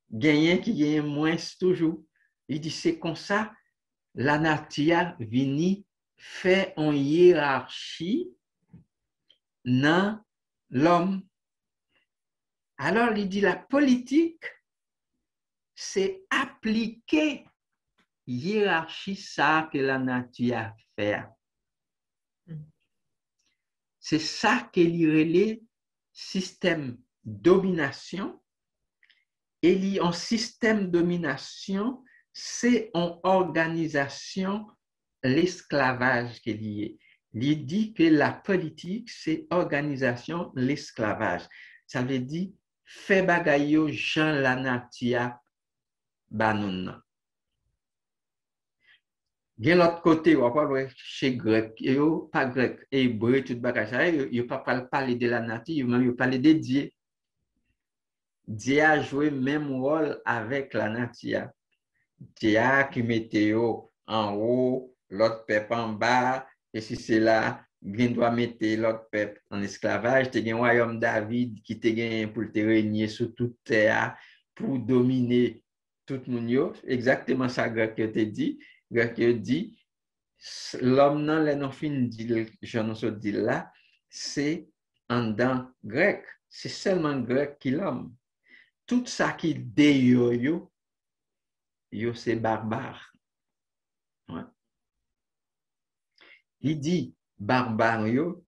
gagne qui gagne moins toujours. Il dit c'est comme ça la nature vini fait une hiérarchie dans l'homme. Alors il dit la politique c'est appliquer hiérarchie ça que la nature a fait. C'est ça qu'il relève système domination. Et il y a un système domination, c'est une organisation l'esclavage qui est lié. Il dit que la politique, c'est organisation l'esclavage. Ça veut dire fait bagayo Jean la nature banon. Gen l'autre côté, on va chez grec, pas grec, hébreu, tout bagage ça, yo pas parler de la nature, même yo parler de Dieu. Dieu a joué même rôle avec la nature. Dieu qui mettait en haut, l'autre peuple en bas, et si c'est là, gen doit mettre l'autre peuple en esclavage, te gen royaume David qui te gen pour te régner sur toute terre, pour dominer tout le monde. Exactement ça grec que te dit. Grec dit, l'homme non les non fin dit je ne sais dit là, c'est en dans grec, c'est seulement grec qui l'homme. Tout ça qui dé yo c'est barbare. Ouais. Il dit barbare yo,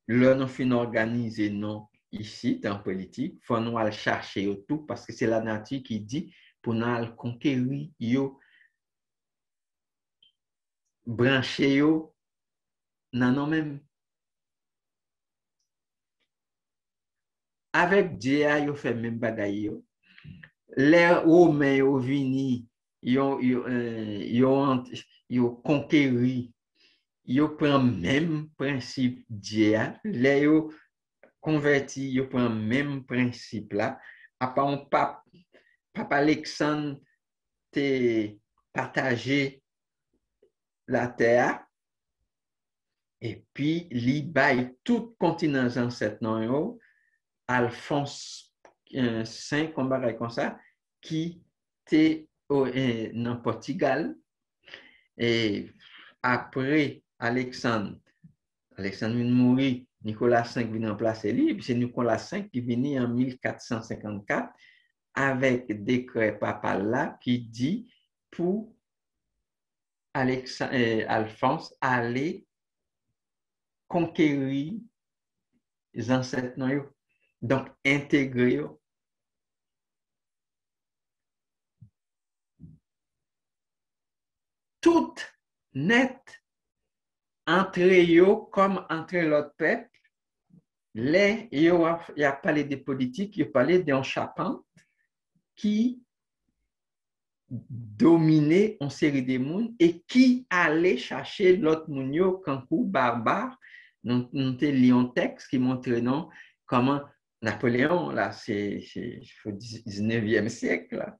le non fin organisé non ici en politique, faut nous aller chercher tout parce que c'est la nature qui dit pour nous aller conquérir yo branché yo nan non même avec Dieu yo fait même bagaille yo les romains yo vini yo conquérir yo prend même principe Dieu les yo converti yo prend même principe là à part un pape Alexandre te partagé la terre. Et puis, li bay tout continent ancêtre non yo, Alphonse V, comme ça, qui était dans Portugal. Et après Alexandre vient mourir, Nicolas V vient remplacer lui, puis c'est Nicolas V qui vient en 1454 avec décret papal là qui dit pour Alphonse aller conquérir les ancêtres non yo. Donc intégrer yo. Tout net entre yo comme entre l'autre peuple. Les yo y a parlé de politique, y a parlé d'un chapin qui dominait une série de monde et qui allait chercher l'autre moun yo kankou barbare. Nous avons un texte qui montre non comment Napoléon, là, c'est au 19e siècle, là.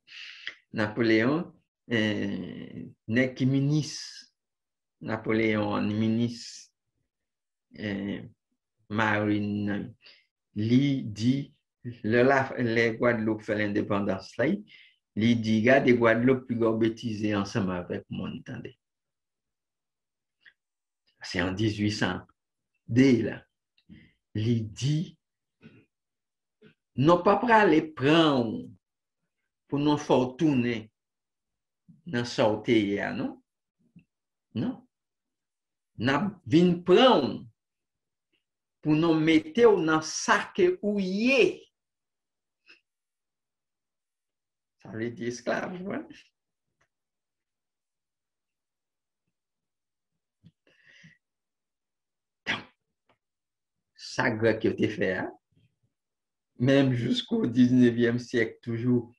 Napoléon n'est que ministre. Napoléon, ministre marine, lui dit, les Guadeloupe fait l'indépendance là, lui dit, regarde, Guadeloupe plus bêtisé ensemble avec mon entendez. C'est en 1800. Dès là, lui dit, non pas pour aller prendre pour nous faire tourner dans sortir, non? Non. N'a vinn prendre pour nous mettre dans sac où y est. Ça veut dire esclave, ouais. Ça grec qui a été fait, hein? Même jusqu'au 19e siècle, toujours,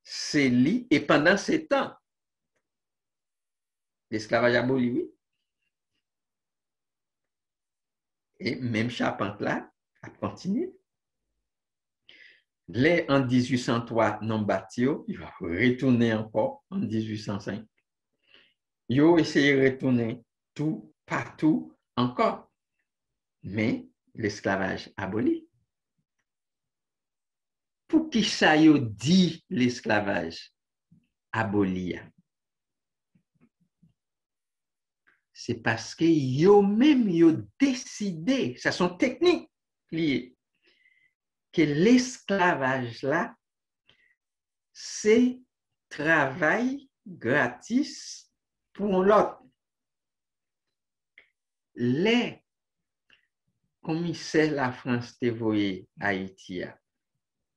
c'est lui. Et pendant ces temps, l'esclavage aboli, oui. Et même Charpente là, a continué. Là, en 1803, non bâti, il va retourner encore en 1805. Il a essayé de retourner tout, partout, encore. Mais l'esclavage aboli. Pour qui ça y dit l'esclavage aboli? C'est parce que yo même yo décidé, ça sont techniques liées, que l'esclavage là, c'est travail gratis pour l'autre. Les commissaires la France te voyé Haïti,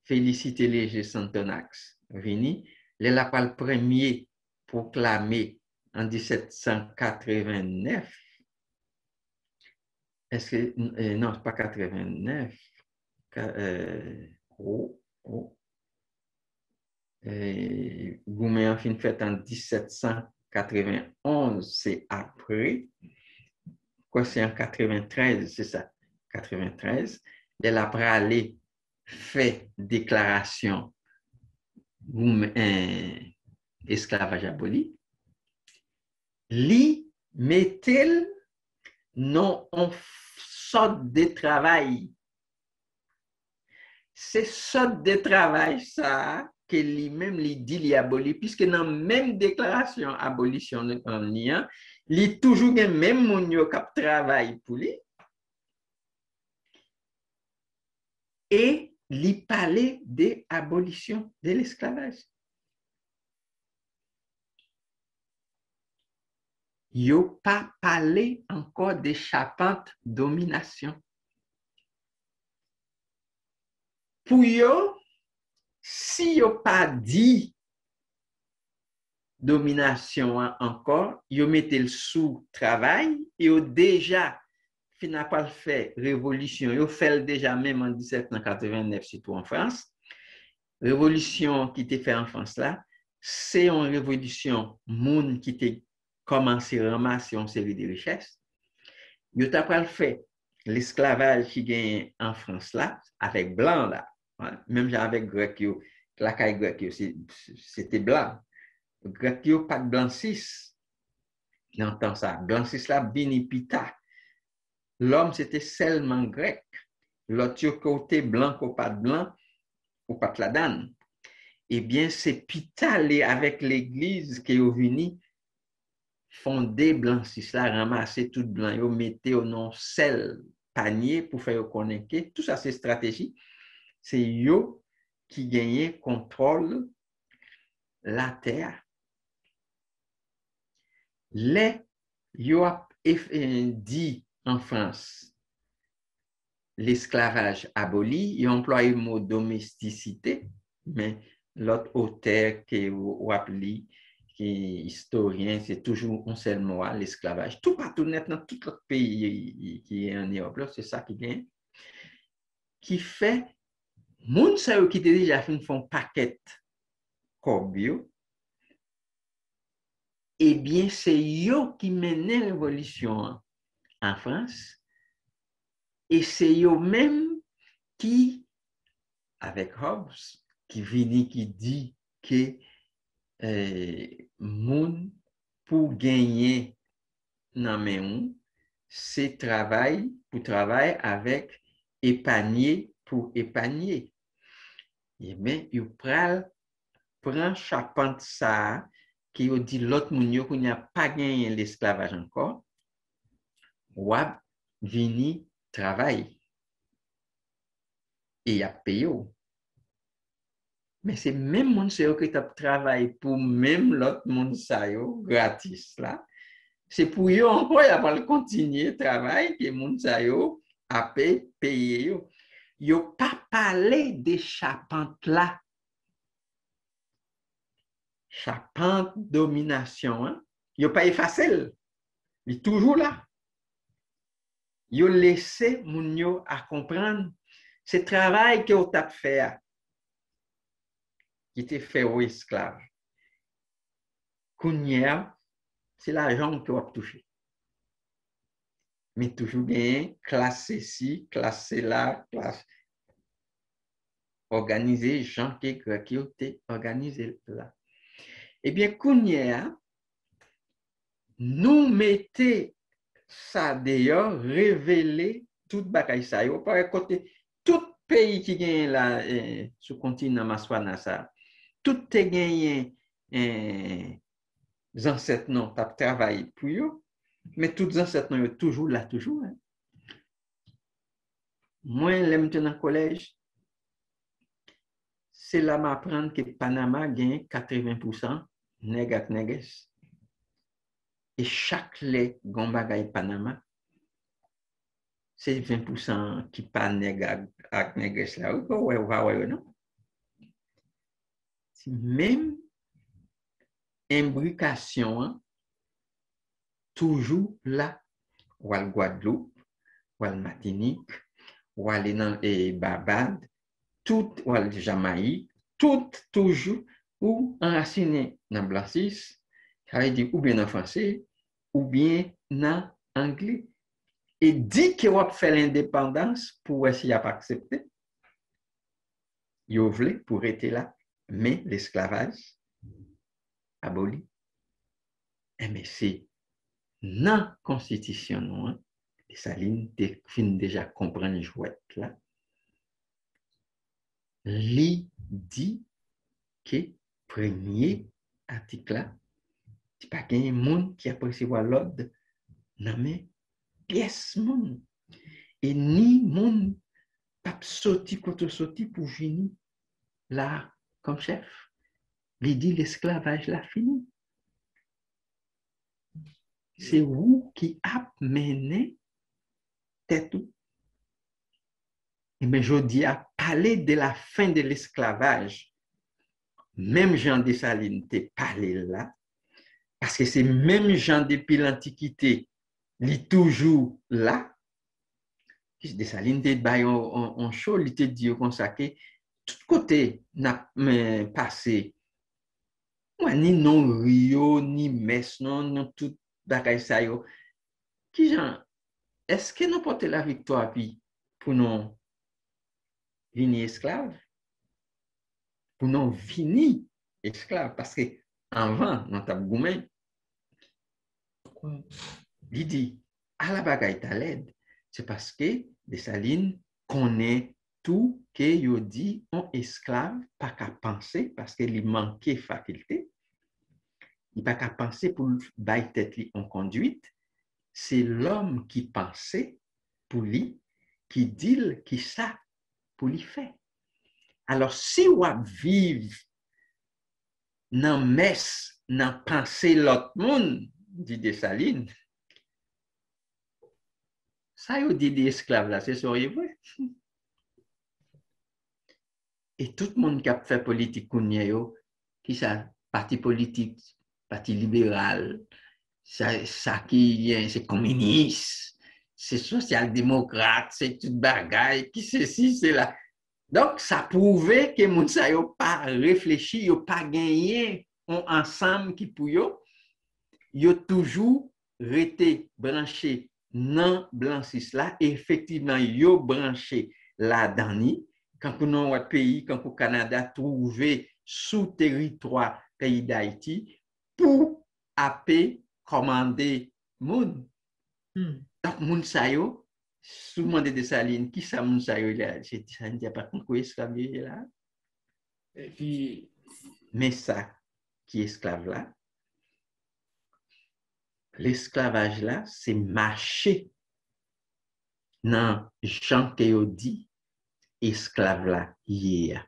féliciter les Santonax, vini, les la pas le premier proclamé en 1789. Est-ce que, non, c'est pas 89. Goumen fin fait en 1791, c'est après. Quoi, c'est en 93, c'est ça, 93. Elle a parlé, fait déclaration esclavage aboli. Li met-elle non en sorte de travail. C'est sorte de travail ça que lui-même lui dit li aboli, puisque dans la même déclaration abolition en lien, li toujours gen même moun yo k'ap travail pour lui. Et li parler de abolition de l'esclavage. Yo pas parlé encore de charpente domination. Pour yo, si yo pas dit domination encore, yo mette le sous travail et yo déjà n'a pas fait révolution, yo fait déjà même en 1789 surtout en France. Révolution qui était fait en France là, c'est une révolution moun qui était commencé à ramasser une série de richesses. Yo t'a pas fait l'esclavage qui gagne en France là avec blanc là, même avec grec yo, la caille grec yo c'était blanc. Grec yo pas de blancis. J'entends ça. Blancis là binipita. L'homme c'était seulement grec. L'autre côté blanc ou pas de blanc ou pas de la donne. Eh bien c'est pitalé avec l'église qui est venu fonder blancis là, ramasser tout blanc, yo mettez au nom sel panier pour faire connaître. Tout ça c'est stratégie. C'est yo qui gagne contrôle la terre. Les yo a dit en France l'esclavage aboli, ils emploient le mot domesticité, mais l'autre auteur qui ou appelé qui est historien, c'est toujours un seul mot, l'esclavage. Tout partout net dans tout le pays qui est en Europe, c'est ça qui gagne, qui fait moun sa yo qui déjà fait un paquet corbio. Eh bien, c'est yo qui menait la révolution en France. Et c'est yo même qui, avec Hobbes, qui vini qui dit que moun pour gagner nan men c'est travail pour travailler avec épargner pour épargner. Et bien, yo prend charpente ça qui yo dit l'autre moun yo n'y a pas gagné l'esclavage encore. Wab vini travail et y a payé. Mais c'est même moun sa yo qui t'a travail pour même l'autre moun sa yo gratis là. C'est pour yo encore y a pas continuer travail que moun sa yo a payé yo. Yo pas parler de charpente là. Charpente domination, hein? Yo pas effacé. Il est toujours là. Yo laissé moun yo à comprendre ce travail que vous avez fait qui était fait aux esclaves. Kounia, c'est l'argent que vous avez touché. Mais toujours bien, classe ici, classe là, classe organisé, gens qui ont été organisés là. Eh bien, Kounia, nous mettez ça d'ailleurs, révéler toute bagaille ça. Yo par côté tout pays qui gagne là sur le continent Maswana ça. Tout te gagne ancêtres non pas travail pour yo, mais tous ancêtres non toujours là toujours. Hein. Moi l'aime dans le collège c'est là m'apprendre que Panama gagne 80% nèg ak nègres. Et chaque lait gon bagay Panama, c'est 20% qui pas nèg ak nègres là. Ouais, non? C'est même imbrication, hein, toujours là, ou à Guadeloupe, ou à Martinique, ou aller dans les Barbades, tout, ou à Jamaïque, tout toujours, ou enraciné dans blancis, ça veut dire ou bien en français, ou bien en anglais. Et dit que vous fait l'indépendance pour essayer de pas accepter. Vous voulez pour être là, mais l'esclavage aboli. Mais c'est dans la constitution, non, Dessalines fin déjà comprendre jouette là. Li dit que premier article là, c'est pas qu'il y a un monde qui a recevoir l'ordre, non mais pièce monde. Et ni monde pas sorti quand sorti pour venir là comme chef. Il dit l'esclavage là fini. C'est vous qui a mené tête. Mais je dis à parler de la fin de l'esclavage. Même Jean Dessalines te parlé là, parce que c'est même Jean depuis l'Antiquité, il est toujours là. Dessalines te baille en chaud, il te dit comme ça que tout côté n'a passé. Ni non Rio, ni Metz, non tout bagay sa yo. Qui Jean, est-ce que nous portons la victoire puis pour nous venir esclaves? Pour nous venir esclaves, parce que avant, dans ta goumen, il dit, à la bagaille ta l'aide, c'est parce que Dessalines connaît tout que yo dit on esclave, pas qu'à penser, parce qu'il manquait faculté, il pas qu'à penser pour bailler tête en conduite, c'est l'homme qui pensait pour lui, qui dit qui ça pour lui faire. Alors, si vous vivez dans messe, dans penser l'autre monde, dit Dessalines, ça vous dit des esclaves là, c'est sérieux vrai. Et tout le monde qui a fait politique, qui ça, parti politique, parti libéral, ça qui est, c'est communiste, c'est social-démocrate, c'est toute bagaille, qui c'est ci, c'est là. Donc, ça prouvait que moun sa yo pas réfléchi, yo pas gagné ensemble qui pour yo toujours resté branché dans blancis là, et effectivement, yo branché là-dedans. Quand nous avons pays, quand le Canada trouvé sous territoire pays d'Haïti pour appeler, commander moun. Donc, moun sa yo, sous mandé de Dessalines, qui ça moun sa yo là? C'est Dessalines qui a pas compris esclave là. Et puis, mais ça qui est esclave là, l'esclavage là, c'est marcher dans Jean que dit esclave là hier.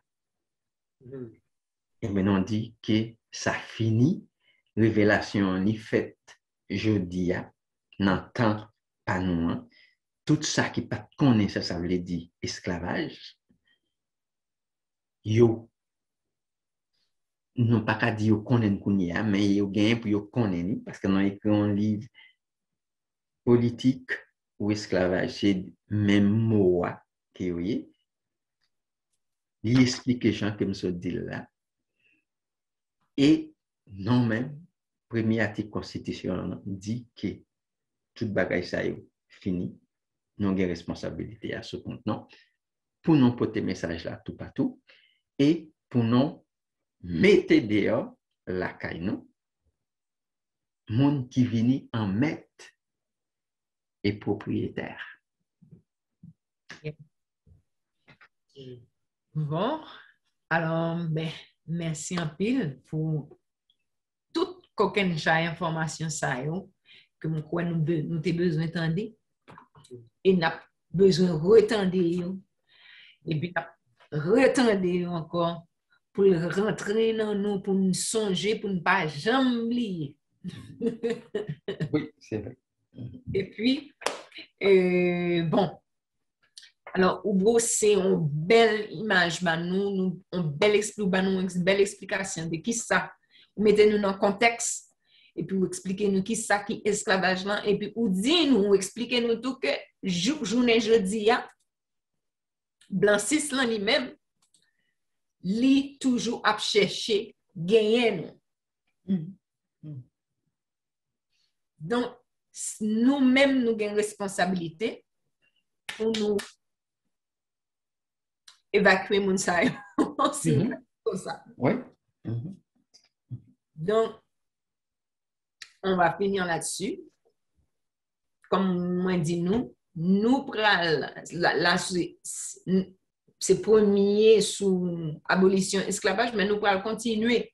Et maintenant on dit que ça finit, révélation ni faite jeudi dans temps pas nous. Tout ça qui pas connaît ça veut dire esclavage. Yo non pas qu'à dire yo connaît kounya, mais yo gagne pour yo connaît parce que nous écrit un livre politique ou esclavage, c'est même mot que oui. Il explique les gens comme ça dit là. Et non même premier article constitutionnel dit que toute bagaille ça est fini. Nous avons responsabilité à ce compte non pour nous porter message là tout partout et pour nous mettre dehors la caille non monde qui vient en maître et propriétaire. Bon, alors, merci en pile pour toute coquine information ça que nous avons besoin d'entendre et nous avons besoin de retendre et puis retendre encore pour rentrer dans nous, pour nous songer, pour ne pas jamais oublier. Oui, c'est vrai. Et puis, bon, alors, ou c'est une belle image, bah, nous, une belle explication de qui ça. Vous mettez-nous dans le contexte, et puis vous expliquez-nous qui ça, qui est esclavage là, et puis vous dites-nous, expliquez-nous tout que, journée jeudi, Blancis là lui-même, lui toujours à chercher, gagner nous. Donc, nous-mêmes, nous avons une responsabilité pour nous évacuer mon saï. Comme ça. Oui. Donc, on va finir là-dessus. Comme moi dit nous pral, là, c'est premier sous abolition esclavage, mais nous pral continuer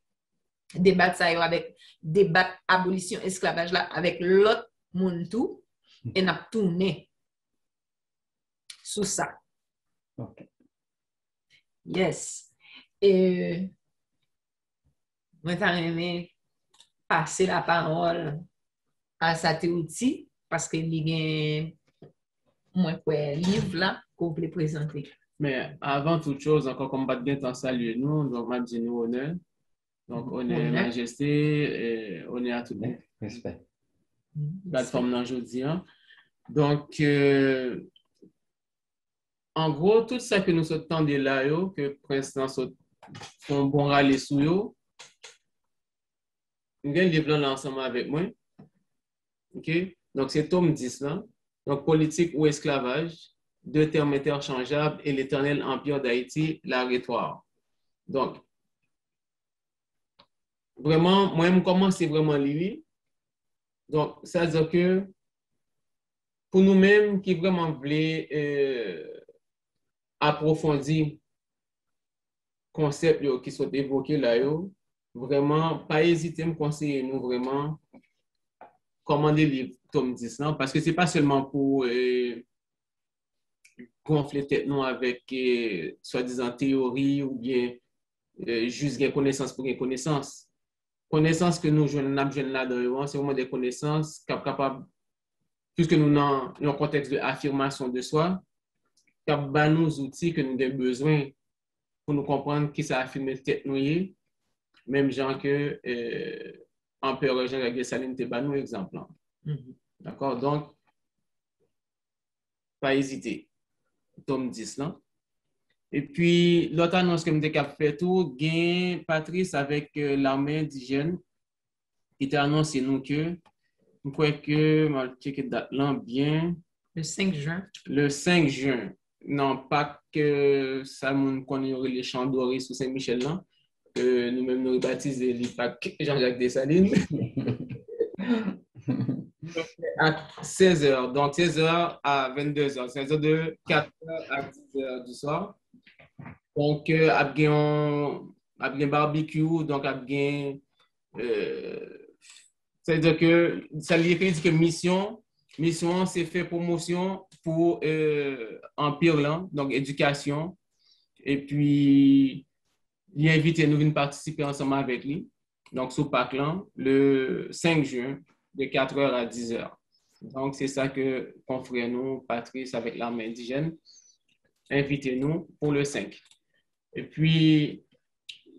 débattre ça avec débattre abolition esclavage là avec l'autre monde tout et n'a tourné sous ça. Okay. Yes. Et moi t'as aimé passer la parole à Satéouti parce qu'il y a moins quoi livre là qu'on peut présenter. Mais avant toute chose, encore comme pas bien t'en saluer nous, donc m'a dit nous honneur. Donc honneur, majesté, honneur à tout le monde. Respect. Plateforme d'aujourd'hui. Donc, en gros, tout ça que nous sommes de là, que Prince font bon râler sous yo, nous avons livre là ensemble avec moi. OK? Donc, c'est tome 10 là. Donc, politique ou esclavage, deux termes interchangeables et l'éternel empire d'Haïti, la rétoire. Donc, vraiment, moi, je commence vraiment à lire. Donc, ça veut dire que pour nous-mêmes qui vraiment voulons approfondir concepts qui sont évoqués là, vraiment, pas hésiter à me conseiller nous vraiment commander le livre tome 10 là, parce que c'est pas seulement pour gonfler tête nous avec soi-disant théorie ou bien juste des connaissances pour des connaissances. Connaissances que nous jeunes là-dedans, c'est vraiment des connaissances capables, puisque nous dans un contexte d'affirmation de soi, capables nous outils que nous avons besoin pour nous comprendre qui ça affirme tête nous, même gens que Empereur Jean-Jacques Dessalines te ban nous exemple. D'accord? Donc, pas hésiter. Tome 10 là. Et puis, l'autre annonce que je cap fait tout, gain Patrice avec l'armée indigène qui t'a annoncé nous que, je crois que, je vais checker date là bien. Le 5 juin. Le 5 juin. Non, pas que ça nous connaît les champs dorés sous Saint-Michel là. Nous-mêmes nous baptisons l'IPAC Jean-Jacques Dessalines. À 16h, donc 16h à 22h, c'est-à-dire de 4h à 10h du soir. Donc, il y a un barbecue, donc c'est-à-dire que ça lui fait dire que mission, c'est faire promotion pour Empire là, donc éducation. Et puis, il invite nous à participer ensemble avec lui. Donc, sous Pâques-là, le 5 juin, de 4h à 10h. Donc, c'est ça que confrère nous, Patrice, avec l'armée indigène, invitez-nous pour le 5. Et puis,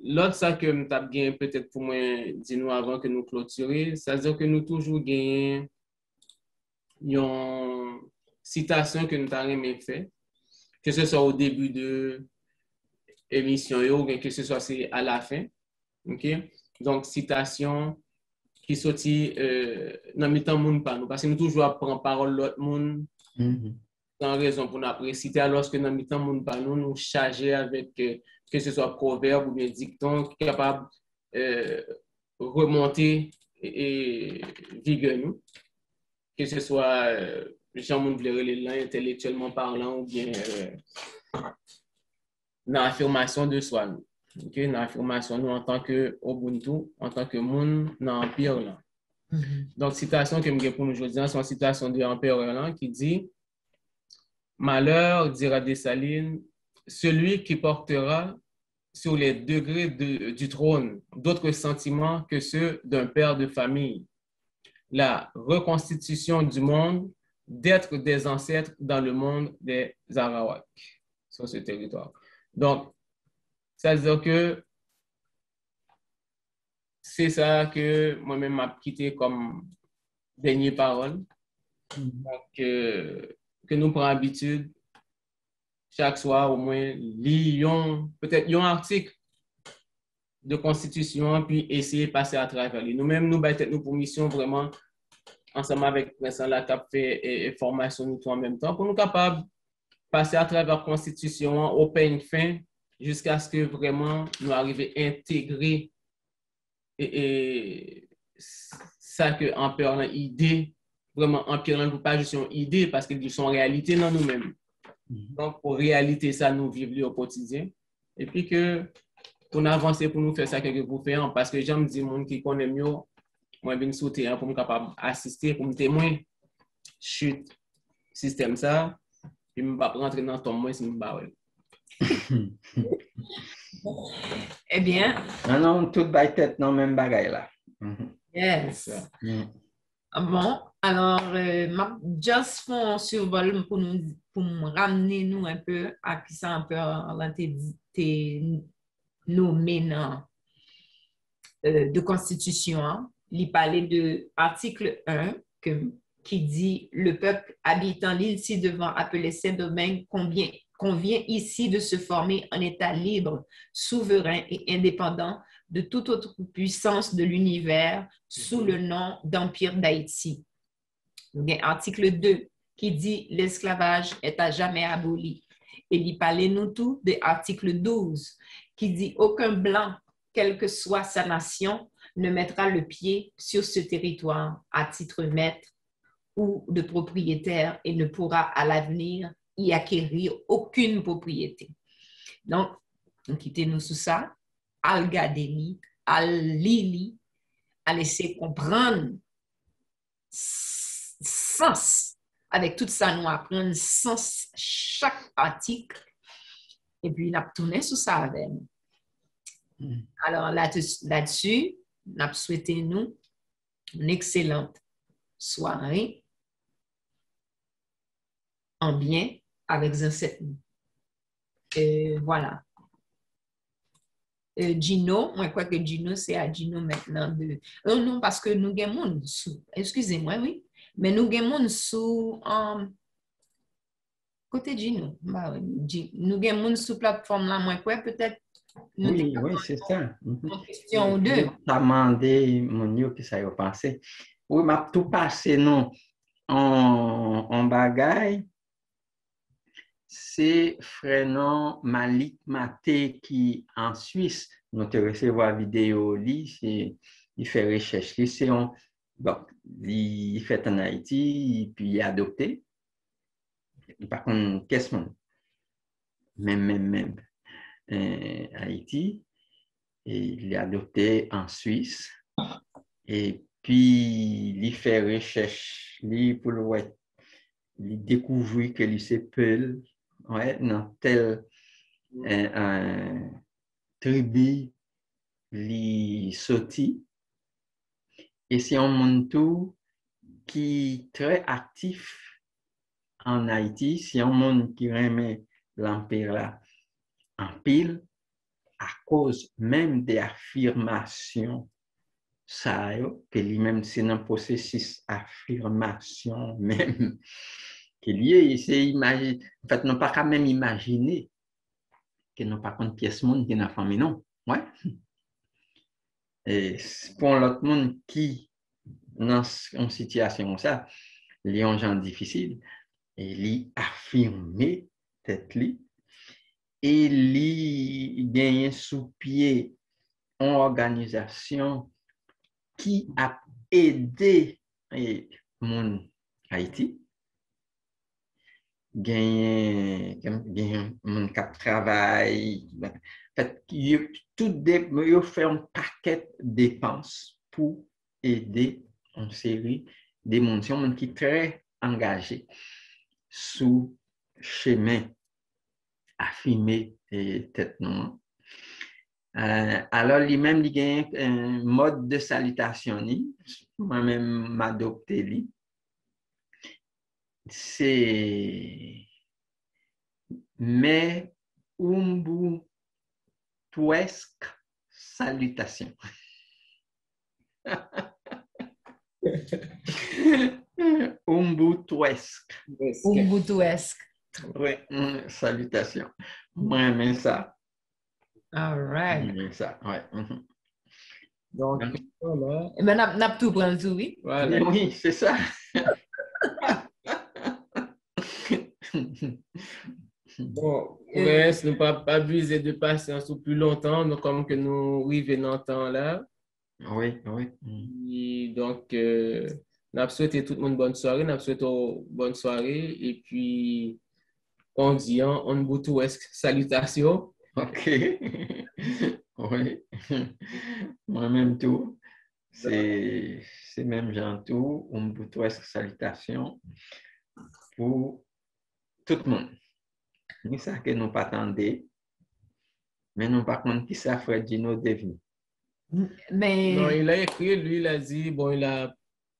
l'autre, ça que nous avons gagné peut-être pour moi, dis-nous avant que nous clôturions, c'est-à-dire que nous toujours gagnons une citation que nous avons fait, que ce soit au début de l'émission ou bien que ce soit à la fin. OK? Donc, citation qui sortit dans le temps monde pas nous parce que nous toujours prendre parole l'autre monde sans raison pour nous réciter alors que dans le temps monde pas nous charger avec que ce soit proverbe ou bien dicton qui est capable remonter et vigueur nous que ce soit Jean monde voulait intellectuellement parlant ou bien dans l'affirmation de soi nous. Okay, dans l'affirmation nous en tant que Ubuntu, en tant que monde dans l'empire là. Donc citation que me pour nous aujourd'hui, c'est une citation de l'empereur là qui dit malheur dira Dessalines, celui qui portera sur les degrés du trône d'autres sentiments que ceux d'un père de famille. La reconstitution du monde, d'être des ancêtres dans le monde des Arawaks, sur ce territoire. Donc, ça veut dire que c'est ça que moi-même m'a quitté comme dernière parole. Donc, que nous prenons habitude chaque soir au moins lire peut-être un article de constitution puis essayer de passer à travers lui. Nous-mêmes, nous battons nous pour mission vraiment ensemble avec Vincent Lacap fait et formation nous tout en même temps pour nous capables de passer à travers la constitution au peigne fin jusqu'à ce que vraiment nous arrivions à intégrer et ça que en parlant idée vraiment en parlant pas juste une idée parce qu'ils sont en réalité dans nous-mêmes. Donc, pour réalité, ça, nous vivons au quotidien. Et puis que pour nous avancer, pour nous faire ça que vous faites, parce que j'aime dire, monde qui connaît mieux, moi, je viens sauter pour me capable assister, pour me témoigner, chute, système ça, puis je ne vais pas rentrer dans ton moins si je me barre. Eh bien. Non, tout va être dans le même bagaille là. Yes. Bon, alors, just font un survol pour me ramener nous un peu à qui ça un peu nommé dans de constitution. Il parlait de article 1 qui dit le peuple habitant l'île ci-devant appelé Saint-Domingue convient ici de se former en état libre, souverain et indépendant de toute autre puissance de l'univers sous le nom d'Empire d'Haïti. Donc, article 2 qui dit l'esclavage est à jamais aboli. Et il parlait nous tout de article 12 qui dit aucun blanc, quelle que soit sa nation, ne mettra le pied sur ce territoire à titre maître ou de propriétaire et ne pourra à l'avenir y acquérir aucune propriété. Donc, quittez-nous sous ça. Al-Gadeli, Al-Lili, à laisser comprendre sens, avec tout ça, nous apprenons sens chaque article, et puis nous tourné sous ça avec nous. Alors là-dessus, nous souhaitons nous une excellente soirée en bien avec cette voilà. Gino, moi je crois que Gino, c'est à Gino maintenant de... non, parce que nous avons sous... Excusez-moi, oui. Mais nous avons sous... côté Gino. Bah, nous avons sous plateforme là, moi je crois peut-être... Oui, c'est ça. Une question ou deux. Tu as demandé, mon que ça a passé. Oui, mais tout passé, non, en bagaille. C'est Frénon Malik Maté qui, en Suisse, nous te recevoir vidéo, il fait recherche. Il fait en Haïti, puis il est adopté. Par contre, qu'est-ce que même Haïti, et il est adopté en Suisse. Et puis, il fait recherche, pour il découvre que il s'appelle dans tel tribu li sorti et c'est un monde tout qui est très actif en Haïti, c'est un monde qui remet l'empire là en pile à cause même des affirmations ça que lui-même c'est un processus affirmation même que lié, c'est imaginer, en fait, non pas quand même imaginer que non pas contre pièce monde qui n'a famille, non. Ouais. Et pour l'autre monde qui, dans une situation comme ça, les gens difficiles, et li affirmer tête li, et li gagner sous pied une organisation qui a aidé mon Haïti. Gagner mon cap travail en fait il fait un paquet de dépenses pour aider une série d'émotions qui très engagés sous chemin affirmé et tête non Alors, lui-même, il y a un mode de salutation. Moi-même, m'adopté. C'est mais umbutuesque salutation. Umbutuesque. Ubuntuesque. Oui, salutation. Moi, mais ça. All right. Mais ça, ouais. Donc, voilà. Mais n'a tout prendre tout, oui. Voilà. Oui, c'est ça. Bon, reste ne pas abuser de patience ou plus longtemps, donc comme que nous arrivons dans le temps là. Oui, oui. Et donc, nous souhaitons tout le monde bonne soirée, nous souhaitons bonne soirée et puis on dit on boutou salutations. OK. Oui. Moi-même tout. C'est même gentil. Umbutuesque salutation pour tout le monde. C'est ça que nous pas attendons. Mais nous par contre qui ça Fred Gino devine. Mais Non, il a écrit, lui, il a dit, bon, il n'a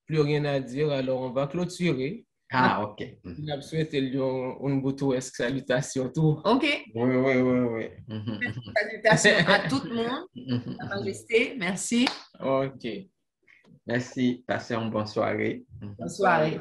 plus rien à dire, alors on va clôturer. Ah, OK. Il a souhaité lui une boutou salutation tout. OK. Oui, oui, oui, oui. Salutations à tout le monde. Sa Majesté, merci. OK. Merci. Passez une bonne soirée. Bonne soirée.